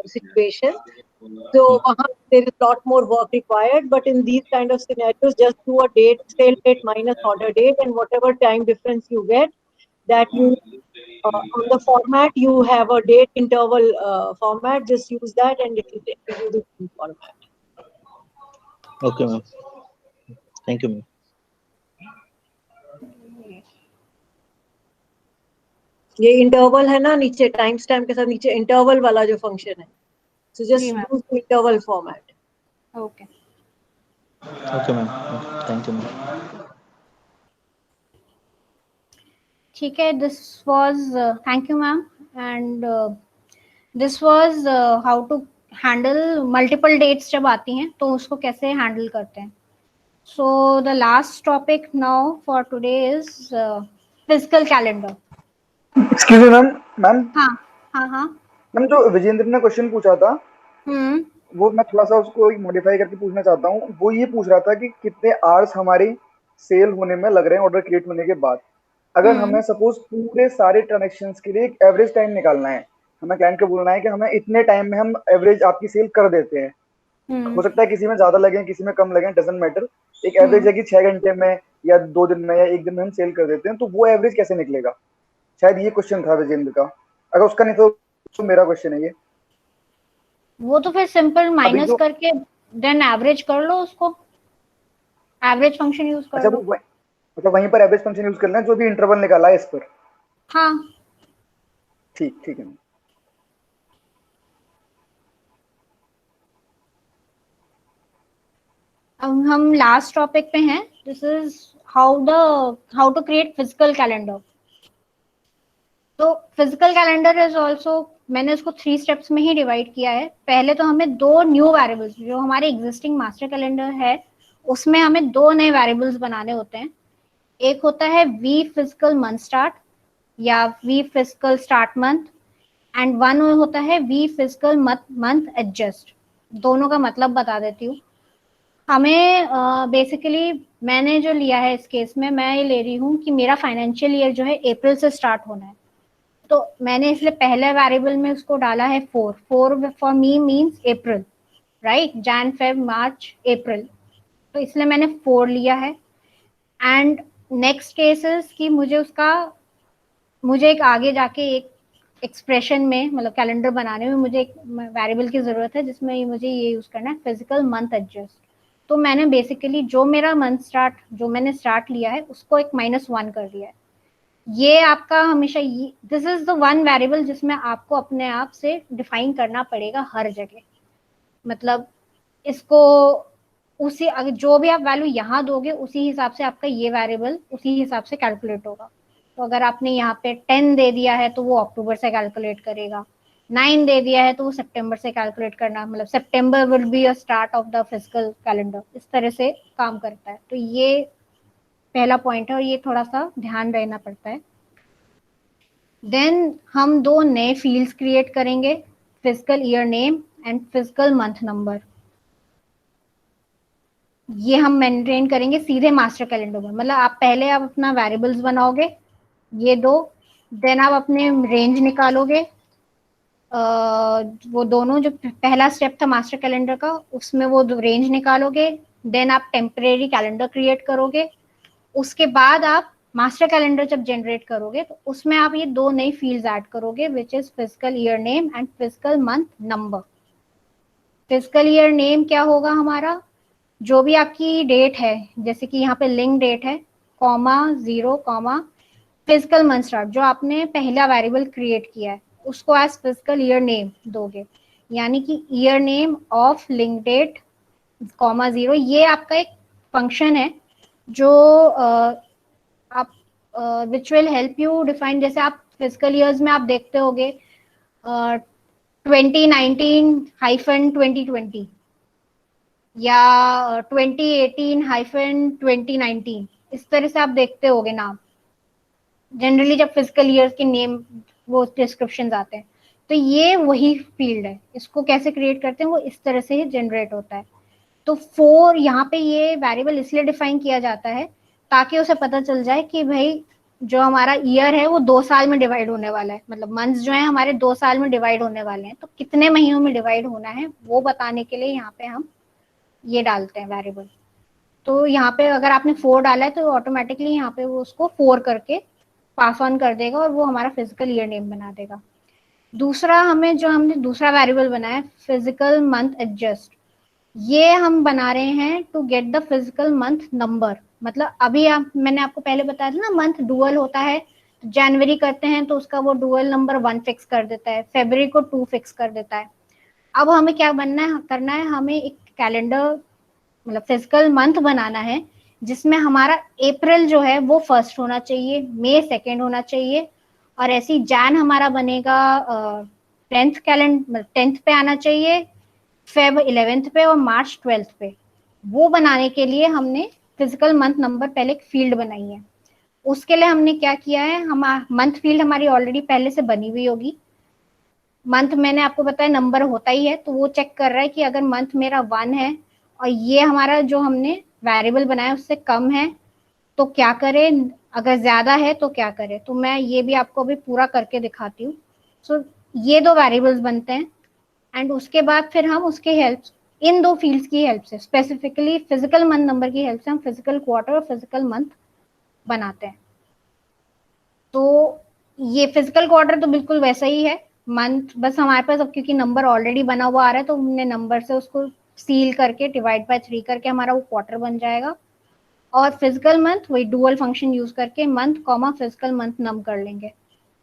situation, so there is a lot more work required, but in these kind of scenarios, just do a date, sale date minus order date, and whatever time difference you get, that you on the format you have a date interval format. Just use that, and it will give you the same format. Okay ma'am, thank you ma'am. ये interval है ना, नीचे time stamp के साथ नीचे interval वाला जो function है, so जी just ma'am. use the interval format. Okay, okay ma'am, thank you ma'am. ठीक है। This was thank you ma'am, and this was how to handle multiple dates जब आती हैं तो उसको कैसे हैंडल करते हैं। So the last topic now for today is physical calendar. Excuse me ma'am. Ma'am हाँ हाँ हाँ। मैम जो विजेंद्र ने क्वेश्चन पूछा था हम्म वो मैं थोड़ा सा उसको मॉडिफाई करके पूछना चाहता हूँ। वो ये पूछ रहा था कि कितने आवर्स हमारी सेल होने में लग रहे हैं ऑर्डर क्रिएट होने के बाद। अगर हमें सपोज पूरे सारे ट्रांजेक्शंस के लिए एक एवरेज टाइम निकालना है, हमें क्लाइंट को बोलना है कि हमें इतने टाइम में हम एवरेज आपकी सेल कर देते हैं। हो सकता है किसी में ज्यादा लगे किसी में कम लगे, डजंट मैटर। एक एवरेज है कि 6 घंटे में या 2 दिन में या 1 दिन में हम सेल कर देते हैं, तो वो एवरेज कैसे निकलेगा? शायद ये क्वेश्चन था विजेंद्र का। अगर उसका नहीं तो मेरा क्वेश्चन है ये। वो तो फिर सिंपल अभी माइनस जो करके देन एवरेज कर लो, उसको एवरेज फंक्शन यूज कर अच्छा लो। मतलब वहीं पर एवरेज फंक्शन यूज करना है जो भी इंटरवल निकाला है इस पर। हाँ, ठीक ठीक है। अब हम लास्ट टॉपिक पे हैं। This is how to create physical calendar. तो फिजिकल कैलेंडर इज ऑल्सो, मैंने इसको 3 स्टेप्स में ही डिवाइड किया है। पहले तो हमें 2 न्यू वेरिएबल्स, जो हमारे एग्जिस्टिंग मास्टर कैलेंडर है उसमें हमें 2 नए वेरिएबल्स बनाने होते हैं। एक होता है वी फिजिकल मंथ स्टार्ट या we physical start month, and one होता है वी फिजिकल मंथ एडजस्ट। दोनों का मतलब बता देती हूँ। हमें बेसिकली मैंने जो लिया है इस केस में, मैं ये ले रही हूँ कि मेरा फाइनेंशियल ईयर जो है अप्रैल से स्टार्ट होना है, तो मैंने इसलिए पहले वेरिएबल में उसको डाला है 4 for me means April, right, Jan Feb March April, तो इसलिए मैंने 4 लिया है। एंड नेक्स्ट केसेस कि मुझे एक आगे जाके एक एक्सप्रेशन में, मतलब कैलेंडर बनाने में मुझे एक वेरिएबल की जरूरत है जिसमें मुझे ये यूज करना है फिजिकल मंथ एडजस्ट। तो मैंने बेसिकली जो मेरा मंथ स्टार्ट जो मैंने स्टार्ट लिया है उसको एक -1 कर दिया है। ये आपका हमेशा, this is the one variable जिसमें आपको अपने आप से डिफाइन करना पड़ेगा हर जगह। मतलब इसको उसी जो भी आप वैल्यू यहाँ दोगे उसी हिसाब से आपका ये वेरिएबल उसी हिसाब से कैलकुलेट होगा। तो अगर आपने यहाँ पे 10 दे दिया है तो वो अक्टूबर से कैलकुलेट करेगा, 9 दे दिया है तो वो सितंबर से कैलकुलेट करना, मतलब September will be a start of the fiscal calendar, इस तरह से काम करता है। तो ये पहला पॉइंट है और ये थोड़ा सा ध्यान रहना पड़ता है। देन हम 2 नए फील्ड्स क्रिएट करेंगे, physical year name and physical month number. ये हम मेंटेन करेंगे सीधे मास्टर कैलेंडर में। मतलब आप अपना वेरिएबल्स बनाओगे ये 2, देन आप अपने रेंज निकालोगे, वो दोनों जो पहला स्टेप था मास्टर कैलेंडर का उसमें वो रेंज निकालोगे, देन आप टेम्परेरी कैलेंडर क्रिएट करोगे। उसके बाद आप मास्टर कैलेंडर जब जनरेट करोगे तो उसमें आप ये 2 नई फील्ड्स ऐड करोगे, which is physical year name and physical month number. Physical year name क्या होगा हमारा, जो भी आपकी डेट है, जैसे कि यहाँ पे लिंक डेट है, comma 0 comma physical month start, जो आपने पहला वेरिएबल क्रिएट किया है उसको एज फिजिकल ईयर नेम दोगे, यानी कि year name of link date comma 0। ये आपका एक फंक्शन है जो आप which will help you define, जैसे आप फिजिकल ईयर्स में आप देखते होगे 2019-2020 या 2018-2019, इस तरह से आप देखते होगे नाम जनरली जब फिजिकल ईयर्स के नेम वो डिस्क्रिप्शन आते हैं। तो ये वही फील्ड है, इसको कैसे क्रिएट करते हैं वो इस तरह से ही जनरेट होता है। तो 4 यहाँ पे ये वेरिएबल इसलिए डिफाइन किया जाता है ताकि उसे पता चल जाए कि भाई जो हमारा ईयर है वो 2 साल में डिवाइड होने वाला है, मतलब मंथ्स जो है हमारे 2 साल में डिवाइड होने वाले हैं, तो कितने महीनों में डिवाइड होना है वो बताने के लिए यहाँ पे हम ये डालते हैं वेरिएबल। तो यहाँ पे अगर आपने 4 डाला है तो ऑटोमेटिकली यहाँ पे वो उसको 4 करके पास ऑन कर देगा और वो हमारा फिजिकल ईयर नेम बना देगा। दूसरा हमने दूसरा वेरिएबल बनाया फिजिकल मंथ एडजस्ट, ये हम बना रहे हैं to get the physical month number. मतलब अभी मैंने आपको पहले बताया था ना मंथ डुअल होता है, जनवरी करते हैं तो उसका वो डुअल नंबर 1 फिक्स कर देता है, फरवरी को 2 फिक्स कर देता है। अब हमें क्या करना है, हमें एक कैलेंडर मतलब फिजिकल मंथ बनाना है जिसमें हमारा अप्रैल जो है वो फर्स्ट होना चाहिए, मई सेकेंड होना चाहिए, और ऐसी जैन हमारा बनेगा 10th पे आना चाहिए, फेब 11th पे और मार्च 12th पे। वो बनाने के लिए हमने फिजिकल मंथ नंबर पहले एक फील्ड बनाई है। उसके लिए हमने क्या किया है, हम मंथ फील्ड हमारी ऑलरेडी पहले से बनी हुई होगी। मंथ मैंने आपको बताया नंबर होता ही है, तो वो चेक कर रहा है कि अगर मंथ मेरा 1 है और ये हमारा जो हमने वेरिएबल बनाया उससे कम है तो क्या करें, अगर ज्यादा है तो क्या करें। तो मैं ये भी आपको अभी पूरा करके दिखाती हूँ। सो ये 2 वेरिएबल्स बनते हैं एंड उसके बाद फिर हम उसके हेल्प, इन 2 फील्ड्स की हेल्प से, स्पेसिफिकली फिजिकल मंथ नंबर की हेल्प से हम फिजिकल क्वार्टर और फिजिकल मंथ बनाते हैं। तो ये फिजिकल क्वार्टर तो बिल्कुल वैसा ही है, मंथ बस हमारे पास अब क्योंकि नंबर ऑलरेडी बना हुआ आ रहा है तो हमने नंबर से उसको सील करके डिवाइड बाय 3 करके हमारा वो क्वार्टर बन जाएगा। और फिजिकल मंथ वही डुअल फंक्शन यूज करके मंथ कॉमा फिजिकल मंथ नम कर लेंगे।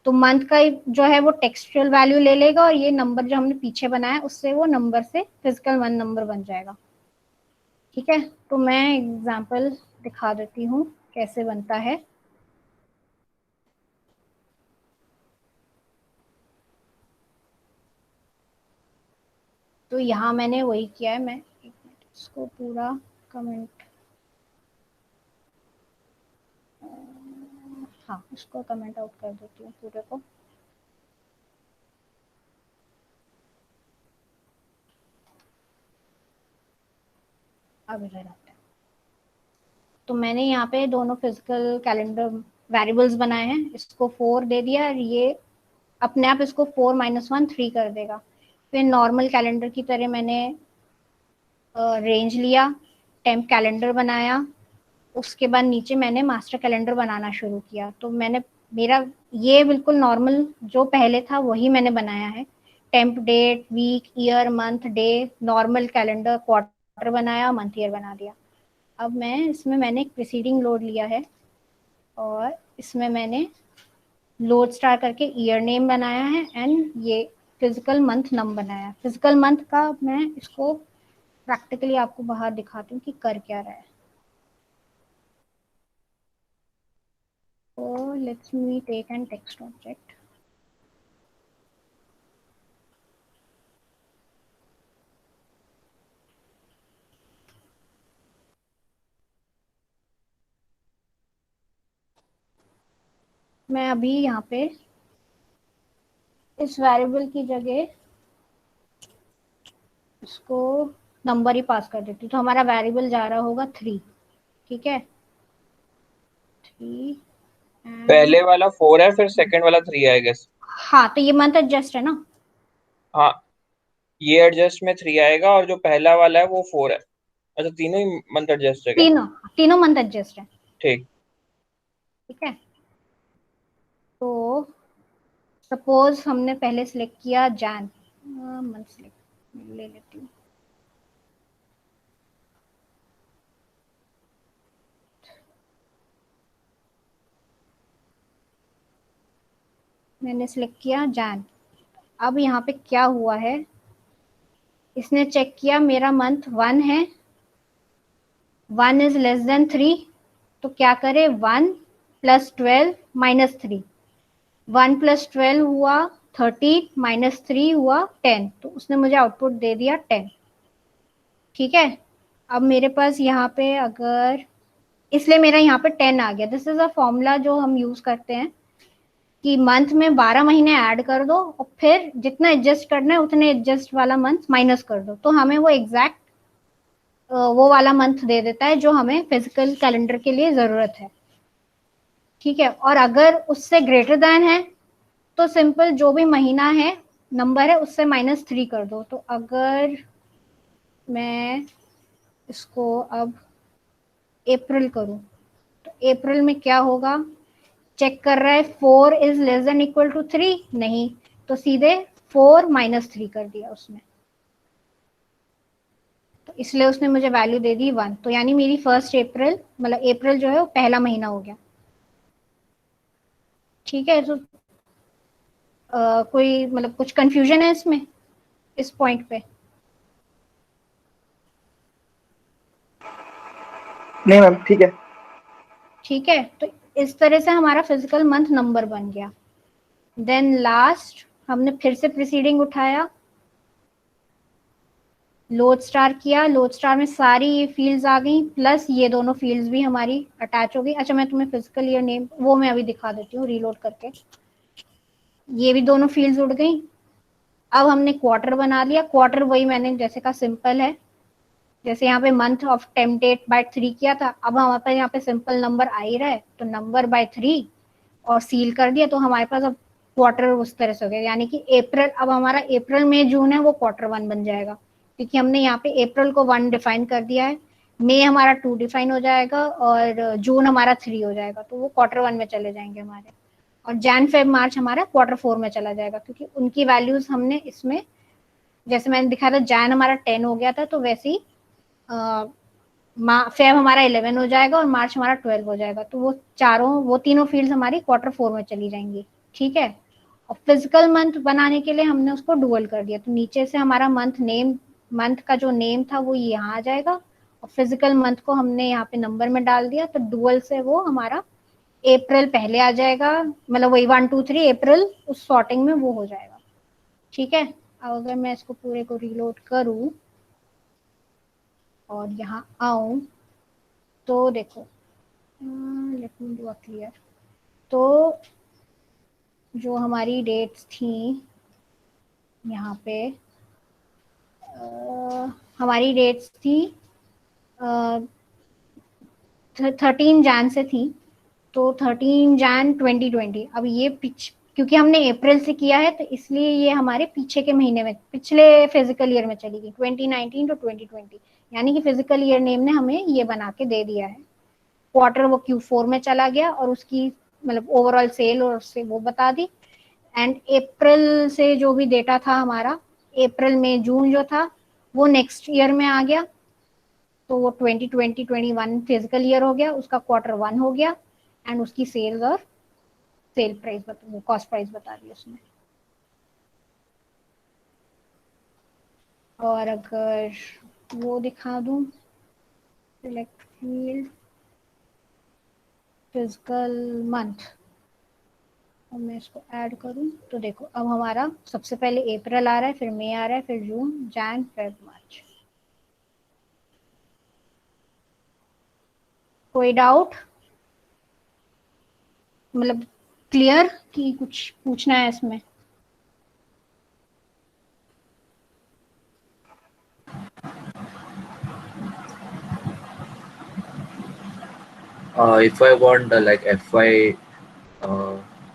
तो मंथ का जो है वो टेक्सचुअल वैल्यू ले लेगा और ये नंबर जो हमने पीछे बनाया उससे वो नंबर से फिजिकल मंथ नंबर बन जाएगा। ठीक है, तो मैं एग्जांपल दिखा देती हूँ कैसे बनता है। तो यहाँ मैंने वही किया है, मैं एक मिनट इसको पूरा कमेंट हाँ, इसको कमेंट आउट कर देती हूँ पूरे को। अब इधर आते हैं। तो मैंने यहाँ पे दोनों फिजिकल कैलेंडर वेरिएबल्स बनाए हैं, इसको 4 दे दिया और ये अपने आप इसको 4 - 1 3 कर देगा। फिर नॉर्मल कैलेंडर की तरह मैंने रेंज लिया, टेम्प कैलेंडर बनाया, उसके बाद नीचे मैंने मास्टर कैलेंडर बनाना शुरू किया। तो मैंने मेरा ये बिल्कुल नॉर्मल जो पहले था वही मैंने बनाया है। Temp, date, week, year, month, day, normal calendar, quarter बनाया, मंथ ईयर बना दिया। अब मैं इसमें मैंने एक प्रीसीडिंग लोड लिया है और इसमें मैंने लोड स्टार करके ईयर नेम बनाया है एंड ये फिजिकल मंथ नम बनाया। फिजिकल मंथ का मैं इसको प्रैक्टिकली आपको बाहर दिखाती हूँ कि कर क्या रहा है। So let's me take an text object. मैं अभी यहाँ पे इस वेरिएबल की जगह इसको नंबर ही पास कर देती हूँ। तो हमारा वेरिएबल जा रहा होगा 3, ठीक है, 3 पहले वाला 4 है, फिर सेकंड वाला 3 है आई गेस। हाँ, तो ये मंथ एडजस्ट है ना। हाँ, ये एडजस्ट में 3 आएगा और जो पहला वाला है वो 4 है। अच्छा, तीनों ही मंथ एडजस्ट है क्या? तीनों तीनों मंथ एडजस्ट है, ठीक। ठीक है। तो सपोज हमने पहले सिलेक्ट किया जैन, मंथ सिलेक्ट ले लेती हूँ। मैंने सिलेक्ट किया जैन। अब यहाँ पे क्या हुआ है, इसने चेक किया मेरा मंथ 1 है, 1 इज लेस देन 3, तो क्या करे 1 + 12 - 3, 1 + 12 हुआ 30 - 3 हुआ 10, तो उसने मुझे आउटपुट दे दिया 10, ठीक है। अब मेरे पास यहाँ पे अगर, इसलिए मेरा यहाँ पे 10 आ गया। दिस इज अ फॉर्मूला जो हम यूज करते हैं कि मंथ में 12 महीने ऐड कर दो और फिर जितना एडजस्ट करना है उतने एडजस्ट वाला मंथ माइनस कर दो, तो हमें वो एग्जैक्ट वो वाला मंथ दे देता है जो हमें फिजिकल कैलेंडर के लिए जरूरत है, ठीक है। और अगर उससे ग्रेटर देन है तो सिंपल जो भी महीना है नंबर है उससे -3 कर दो। तो अगर मैं इसको अब अप्रैल करूं तो अप्रैल में क्या होगा, चेक कर रहा है 4 is less than equal to 3, नहीं, तो सीधे 4 - 3 कर दिया उसने, तो इसलिए उसने मुझे वैल्यू दे दी 1। तो यानी मेरी 1 अप्रैल मतलब अप्रैल जो है वो पहला महीना हो गया, ठीक है। तो कोई मतलब कुछ कंफ्यूजन है इसमें, इस पॉइंट पे? नहीं मैम, ठीक है। ठीक है, तो इस तरह से हमारा फिजिकल मंथ नंबर बन गया। देन लास्ट हमने फिर से प्रीसीडिंग उठाया, लोड स्टार किया, लोड स्टार में सारी ये फील्ड्स आ गई प्लस ये दोनों फील्ड्स भी हमारी अटैच हो गई। अच्छा, मैं तुम्हें फिजिकल ईयर नेम वो मैं अभी दिखा देती हूँ रीलोड करके। ये भी दोनों फील्ड्स उड़ गई। अब हमने क्वार्टर बना लिया, क्वार्टर वही मैंने जैसे का सिंपल है, जैसे यहाँ पे मंथ ऑफ टेम्पटेट बाय 3 किया था, अब हमारे पास यहाँ पे सिंपल नंबर आ ही रहा है तो नंबर बाय 3 और सील कर दिया, तो हमारे पास अब क्वार्टर उस तरह से हो गया। यानी कि अप्रैल, अब हमारा अप्रैल मई जून है वो Q1 बन जाएगा, क्योंकि हमने यहाँ पे अप्रैल को 1 डिफाइन कर दिया है, मई हमारा 2 डिफाइन हो जाएगा और जून हमारा 3 हो जाएगा, तो वो Q1 में चले जाएंगे हमारे। और जैन फेब मार्च हमारा Q4 में चला जाएगा, क्योंकि उनकी वैल्यूज हमने इसमें, जैसे मैंने दिखाया था जैन हमारा 10 हो गया था, तो वैसे ही फेब हमारा 11 हो जाएगा और मार्च हमारा 12 हो जाएगा, तो वो तीनों फील्ड्स हमारी Q4 में चली जाएंगी, ठीक है। और फिजिकल मंथ बनाने के लिए हमने उसको डुअल कर दिया, तो नीचे से हमारा मंथ का जो नेम था वो यहाँ आ जाएगा और फिजिकल मंथ को हमने यहाँ पे नंबर में डाल दिया, तो डुअल से वो हमारा अप्रैल पहले आ जाएगा, मतलब वही 1 2 3 अप्रैल उस सॉर्टिंग में वो हो जाएगा, ठीक है। अब अगर मैं इसको पूरे को रीलोड करूं और यहाँ आऊं तो देखो, let me do a clear, तो जो हमारी डेट्स थी यहाँ पे हमारी डेट्स थी 13 जैन से थी, तो 13 जैन 2020। अब ये क्योंकि हमने अप्रैल से किया है तो इसलिए ये हमारे पीछे के महीने में, पिछले फिजिकल ईयर में चली गई, 2019 टू 2020। यानी कि फिजिकल ईयर नेम ने हमें ये बना के दे दिया है। क्वार्टर वो Q4 में चला गया और उसकी मतलब ओवरऑल सेल और उससे वो बता दी। एंड अप्रैल से जो भी डेटा था हमारा, अप्रैल मई जून जो था वो नेक्स्ट ईयर में आ गया, तो वो 2020-21 फिजिकल ईयर हो गया, उसका Q1 हो गया एंड उसकी सेल्स और सेल प्राइस बता, कॉस्ट प्राइस बता दी उसमें। और अगर वो दिखा दूं, सिलेक्ट फील्ड फिजिकल मंथ, अब मैं इसको ऐड करूं तो देखो अब हमारा सबसे पहले अप्रैल आ रहा है, फिर मई आ रहा है, फिर जून, जैन, फेब, मार्च। कोई डाउट, मतलब क्लियर कि कुछ पूछना है इसमें? If I want like FY,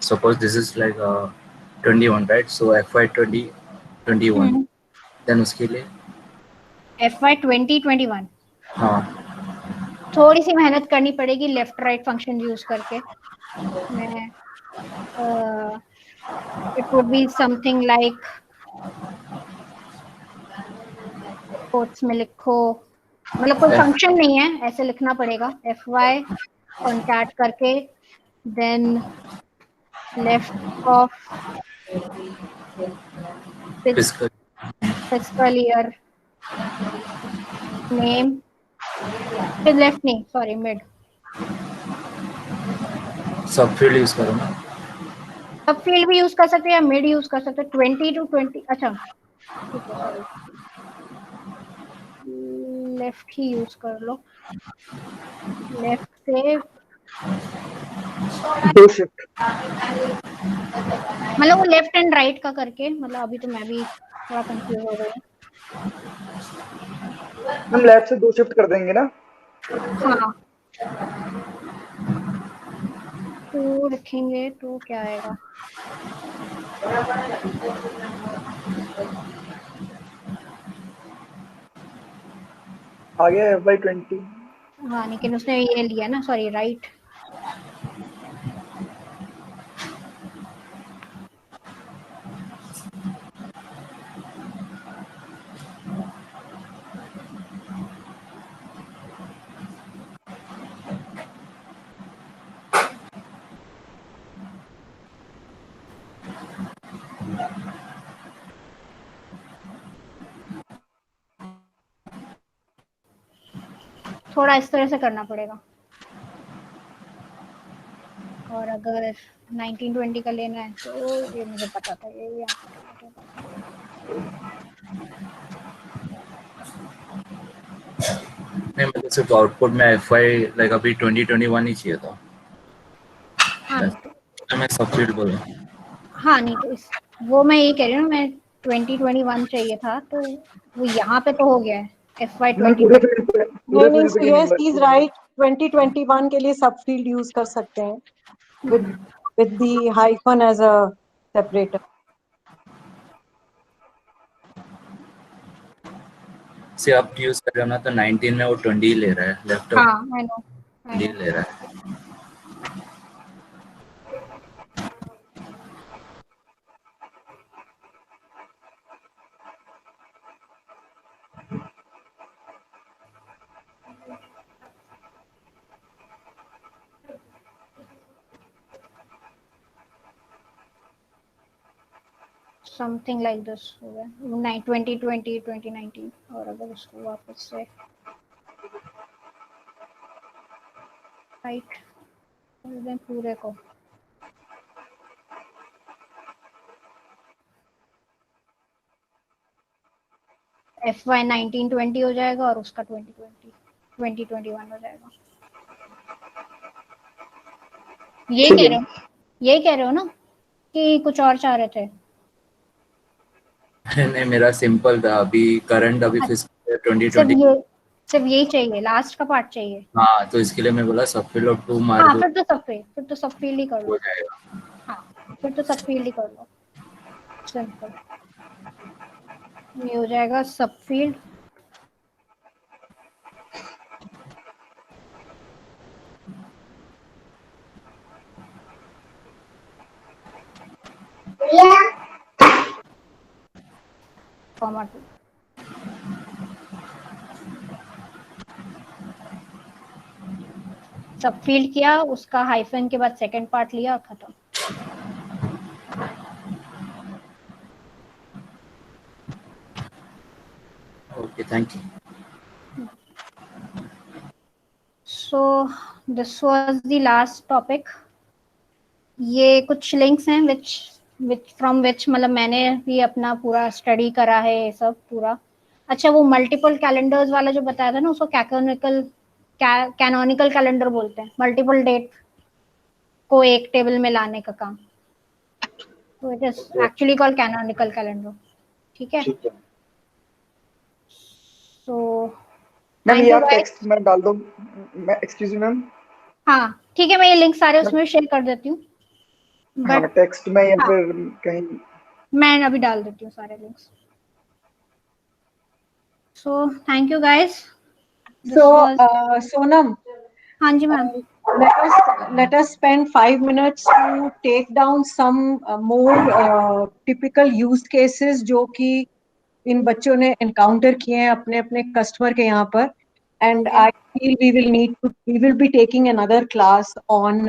suppose this is like 21, right? So FY 2021, then उसके लिए FY 2021 हाँ थोड़ी सी मेहनत करनी पड़ेगी लेफ्ट राइट फंक्शन यूज करके। मैं it would be something like, quotes में लिखो, मतलब कोई फंक्शन नहीं है, ऐसे लिखना पड़ेगा FY कॉन्टैक्ट करके, then left of physical physical year name, फिर लेफ्ट नहीं सॉरी मिड, सब फील्ड यूज करो ना। सब फील्ड भी यूज कर सकते हैं या मिड यूज कर सकते हैं, 20 to 20, अच्छा ठीक है सॉरी, लेफ्ट ही यूज कर लो, लेफ्ट से 2 शिफ्ट, मतलब वो लेफ्ट एंड राइट का करके, मतलब अभी तो मैं भी थोड़ा कंफ्यूज हो गई हूँ। हम लेफ्ट से 2 शिफ्ट कर देंगे ना। हाँ, तो रखेंगे तो क्या आएगा, आ गया FY 20। हाँ लेकिन उसने ये लिया ना, सॉरी राइट, थोड़ा इस तरह से करना पड़ेगा। और अगर 1920 का लेना है तो ये मुझे पता था, ये यहाँ पे नहीं, मतलब सिर्फ आउटपुट में FY लाइक अभी 2021 ही चाहिए था। हाँ नहीं तो, मैं सब फील्ड बोल रहा हूँ। हाँ नहीं तो इस, वो मैं ये कह रही हूँ, मैं 2021 चाहिए था तो वो यहाँ पे तो हो गया है FY मैम पूरे 2020। फील्ड पे, नहीं पूरे नहीं, फील्ड पे so क्यों yes, नहीं he is लगा? right. 2021 के लिए सब फील्ड यूज कर सकते हैं with the hyphen as a separator. से आप यूज कर रहे हो ना, तो 19 में वो 20 ले रहा है, लेफ्ट हाँ ऑफ आई नो 20 ले रहा है। समथिंग लाइक दिस हो गया 2020 2019। और अगर उसको वापस से राइट कर दें पूरे को, FY 1920 हो जाएगा और उसका 2021 हो जाएगा। ये ठीक कह है। रहे हो, ये कह रहे हो ना कि कुछ और चाह रहे थे? नहीं, मेरा सिंपल था अभी, करंट अभी फिस्कल 2020। सिर्फ यही चाहिए, लास्ट का पार्ट चाहिए। हाँ, तो इसके लिए मैं बोला सब फील्ड ऑफ 2 मार हाँ दो, फिर तो सब फील्ड ही कर हो लो। जाएगा। हाँ फिर तो सब फील्ड ही कर लो, सिंपल। ये हो जाएगा सब फील्ड। कॉमा 2। सब फील्ड किया, उसका हाइफन के बाद सेकंड पार्ट लिया और खत्म। Okay, thank you. So this was the last topic. ये कुछ लिंक्स हैं विच फ्रॉम विच मतलब मैंने भी अपना पूरा स्टडी करा है ये सब पूरा। अच्छा वो मल्टीपल कैलेंडर्स वाला जो बताया था ना, उसको कैनोनिकल कैलेंडर बोलते हैं, मल्टीपल डेट को एक टेबल में लाने का काम। तो it is actually called canonical calendar. ठीक है। ठीक है सो मैम, थैंक ये यू आप गाइस। टेक्स्ट में डाल दो। मैं एक्सक्यूज मी मैम। हाँ ठीक है, मैं ये लिंक सारे उसमें शेयर कर देती हूँ, हाँ, बट टेक्स्ट में या हाँ फिर कहीं। मैं अभी डाल देती हूँ सारे links. So thank you guys. So, Sonam, हाँ जी ma'am. let us spend 5 minutes to take down some more typical use cases जो कि इन बच्चों ने encounter किए हैं अपने अपने customer के यहाँ पर, and I feel we will be taking another class on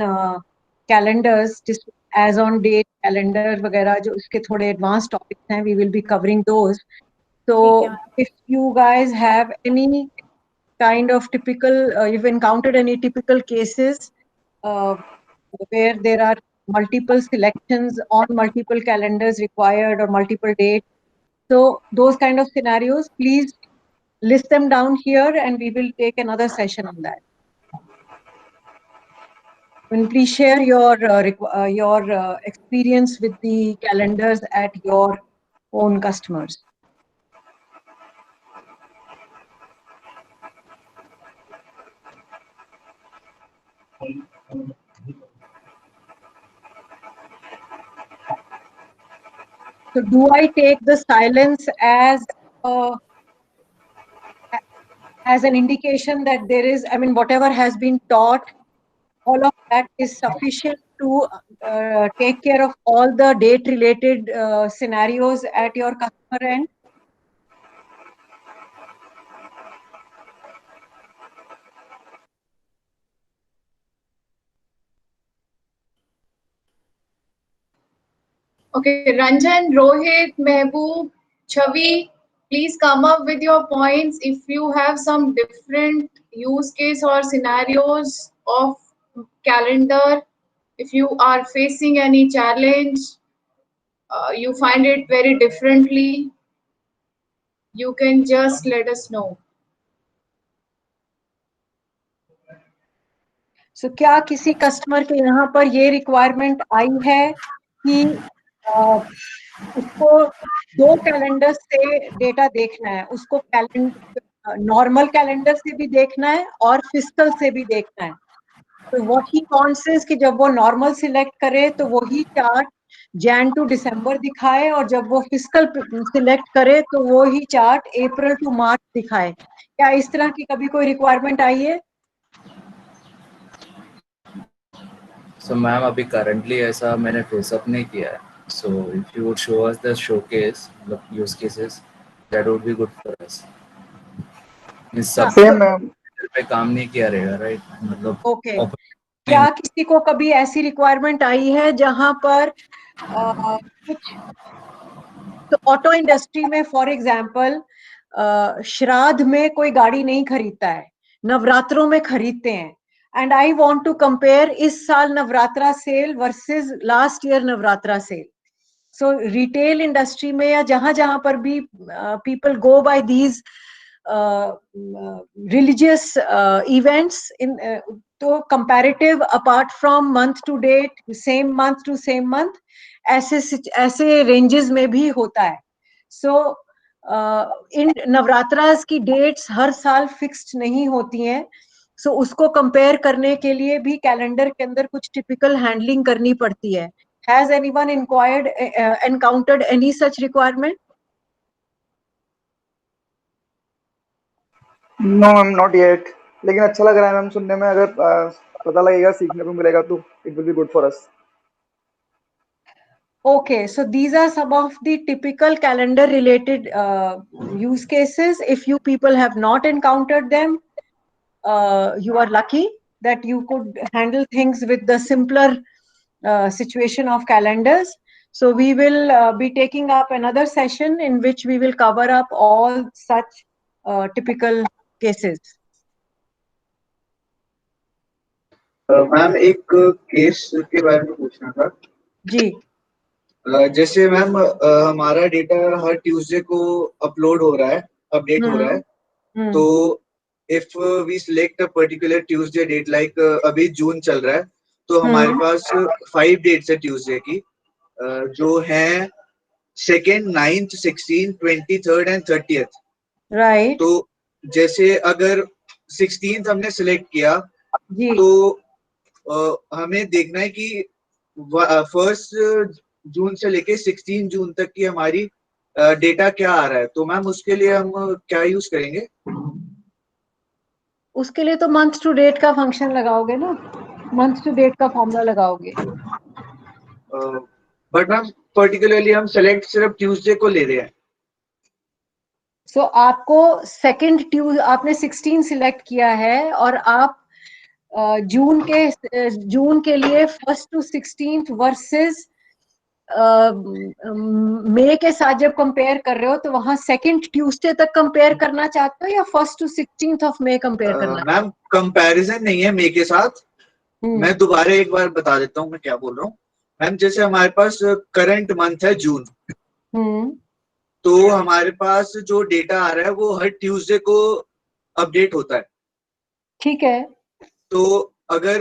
calendars, just as on date calendar वगैरह जो इसके थोड़े advanced topics हैं, we will be covering those. So if you guys have any kind of typical, you've encountered any typical cases where there are multiple selections on multiple calendars required or multiple dates. So those kind of scenarios, please list them down here and we will take another session on that. And please share your experience with the calendars at your own customers. So do I take the silence as an indication that there is, I mean, whatever has been taught, all of that is sufficient to take care of all the date related scenarios at your customer end? Okay, Ranjan, Rohit, Mehboob, Chavi, please come up with your points. If you have some different use case or scenarios of calendar, if you are facing any challenge, you find it very differently, you can just let us know. So क्या किसी customer के यहाँ पर ये requirement आई है कि उसको 2 calendar से डेटा देखना है, उसको नॉर्मल कैलेंडर से भी देखना है और फिस्कल से भी देखना है? तो व्हाट ही कॉन्सेस कि जब वो नॉर्मल सिलेक्ट करे तो वही चार्ट जैन टू दिसंबर दिखाए, और जब वो फिस्कल सिलेक्ट करे तो वो ही चार्ट अप्रैल टू मार्च दिखाए। क्या इस तरह की कभी कोई रिक्वायरमेंट आई है? So मैम, अभी करंटली ऐसा मैंने फेसअप नहीं किया है। So if you would show us the showcase, the use cases, that would be good for us. इस सब सेम मैम। पे काम नहीं किया रहेगा, राइट? मतलब ओके, क्या किसी को कभी ऐसी रिक्वायरमेंट आई है जहां पर कुछ, तो ऑटो इंडस्ट्री में फॉर एग्जांपल श्राद्ध में कोई गाड़ी नहीं खरीदता है, नवरात्रों में खरीदते हैं, and I want to compare इस साल Navratra sale versus last year Navratra sale. So retail industry में या जहां जहां पर भी people go by these religious events in तो comparative apart from month to date, same month to same month, ऐसे रेंजेस में भी होता है. सो इन नवरात्रास की डेट्स हर साल फिक्स्ड नहीं होती हैं. सो उसको कंपेयर करने के लिए भी कैलेंडर के अंदर कुछ टिपिकल हैंडलिंग करनी पड़ती है. Has anyone encountered any such requirement? No ma'am, not yet. लेकिन अच्छा लग रहा है मैम सुनने में. अगर पता लगेगा, सीखने को मिलेगा, तो it will be good for us. Okay, so these are some of the typical calendar related use cases. If you people have not encountered them, you are lucky that you could handle things with the simpler situation of calendars. So we will be taking up another session in which we will cover up all such typical cases. Ma'am एक case के बारे में पूछना था. जी. जैसे ma'am हमारा data हर ट्यूसडे को अपलोड हो रहा है, अपडेट हो रहा है. तो if we select a particular Tuesday date, like अभी जून चल रहा है, तो हमारे पास 5 डेट्स है ट्यूसडे की, जो है 2nd, 9th, 16th, 23rd and 30th. Right. तो जैसे अगर 16th हमने सिलेक्ट किया, जी. तो हमें देखना है कि 1 जून से लेके 16 जून तक की हमारी डेटा क्या आ रहा है. तो मैम उसके लिए हम क्या यूज करेंगे? उसके लिए तो मंथ टू डेट का फंक्शन लगाओगे ना, मंथ टू डेट का फॉर्मूला लगाओगे. बट मैम पर्टिकुलरली हम सेलेक्ट सिर्फ ट्यूसडे को ले रहे हैं. सो आपको आपने 16 सिलेक्ट किया है और आप जून के लिए 1st to 16th वर्सेस मई के साथ जब कंपेयर कर रहे हो, तो वहां 2nd ट्यूसडे तक कंपेयर करना चाहते हो या 1st to 16th of May compare करना? मैम कंपैरिजन नहीं है मई के साथ. मैं दोबारा एक बार बता देता हूँ मैं क्या बोल रहा हूँ. मैम जैसे हमारे पास करंट मंथ है जून, तो हमारे पास जो डेटा आ रहा है वो हर ट्यूसडे को अपडेट होता है. ठीक है. तो अगर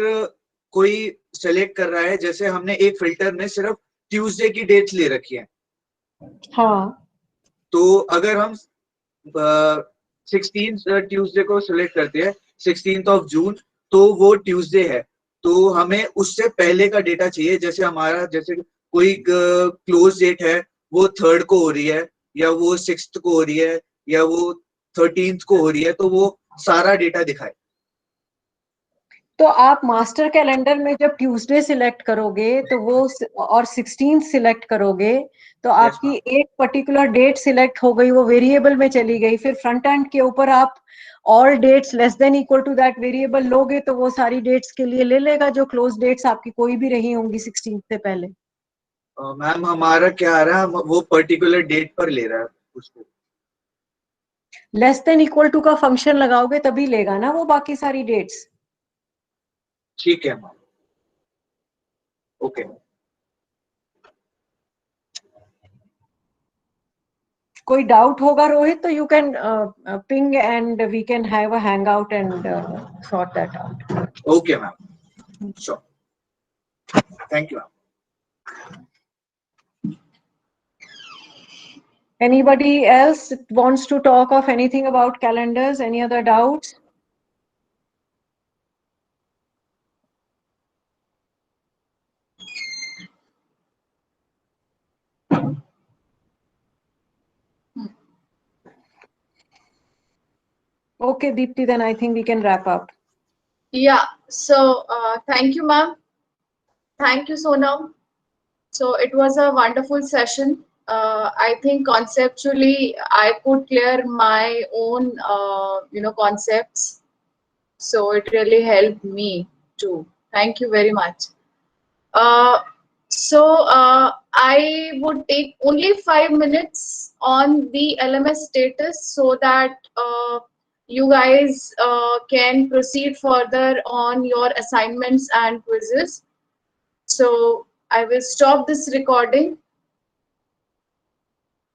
कोई सेलेक्ट कर रहा है, जैसे हमने एक फिल्टर में सिर्फ ट्यूसडे की डेट्स ले रखी है. हाँ. तो अगर हम 16 ट्यूसडे को सिलेक्ट करते हैं, 16th ऑफ जून, तो वो ट्यूसडे है. तो हमें उससे पहले का डेटा चाहिए. जैसे हमारा जैसे कोई क्लोज डेट है, वो 3rd को हो रही है, या वो 6th को हो रही है, या वो 13th को हो रही है, तो वो सारा डेटा दिखाए. तो आप मास्टर कैलेंडर में जब ट्यूसडे सिलेक्ट करोगे तो वो और 16 सिलेक्ट करोगे, तो आपकी एक पर्टिकुलर डेट सिलेक्ट हो गई, वो वेरिएबल में चली गई. फिर फ्रंट एंड के ऊपर आप all dates less than equal to that variable लोगे, तो वो सारी डेट्स के लिए ले लेगा जो क्लोज डेट्स आपकी कोई भी रही होंगी 16 से पहले. मैम हमारा क्या आ रहा है, वो पर्टिकुलर डेट पर ले रहा है उसको. लेस देन इक्वल टू का फंक्शन लगाओगे तभी लेगा ना वो बाकी सारी डेट्स. ठीक है मैम. ओके. कोई डाउट होगा रोहित, तो you can ping and we can have a hang out and sort that out. Okay ma'am, sure. Thank you ma'am. Anybody else wants to talk of anything about calendars? Any other doubts? Okay, Deepti, then I think we can wrap up. Yeah, so thank you, ma'am. Thank you, Sonam. So it was a wonderful session. I think conceptually I could clear my own, concepts. So it really helped me too. Thank you very much. I would take only 5 minutes on the LMS status so that you guys can proceed further on your assignments and quizzes. So I will stop this recording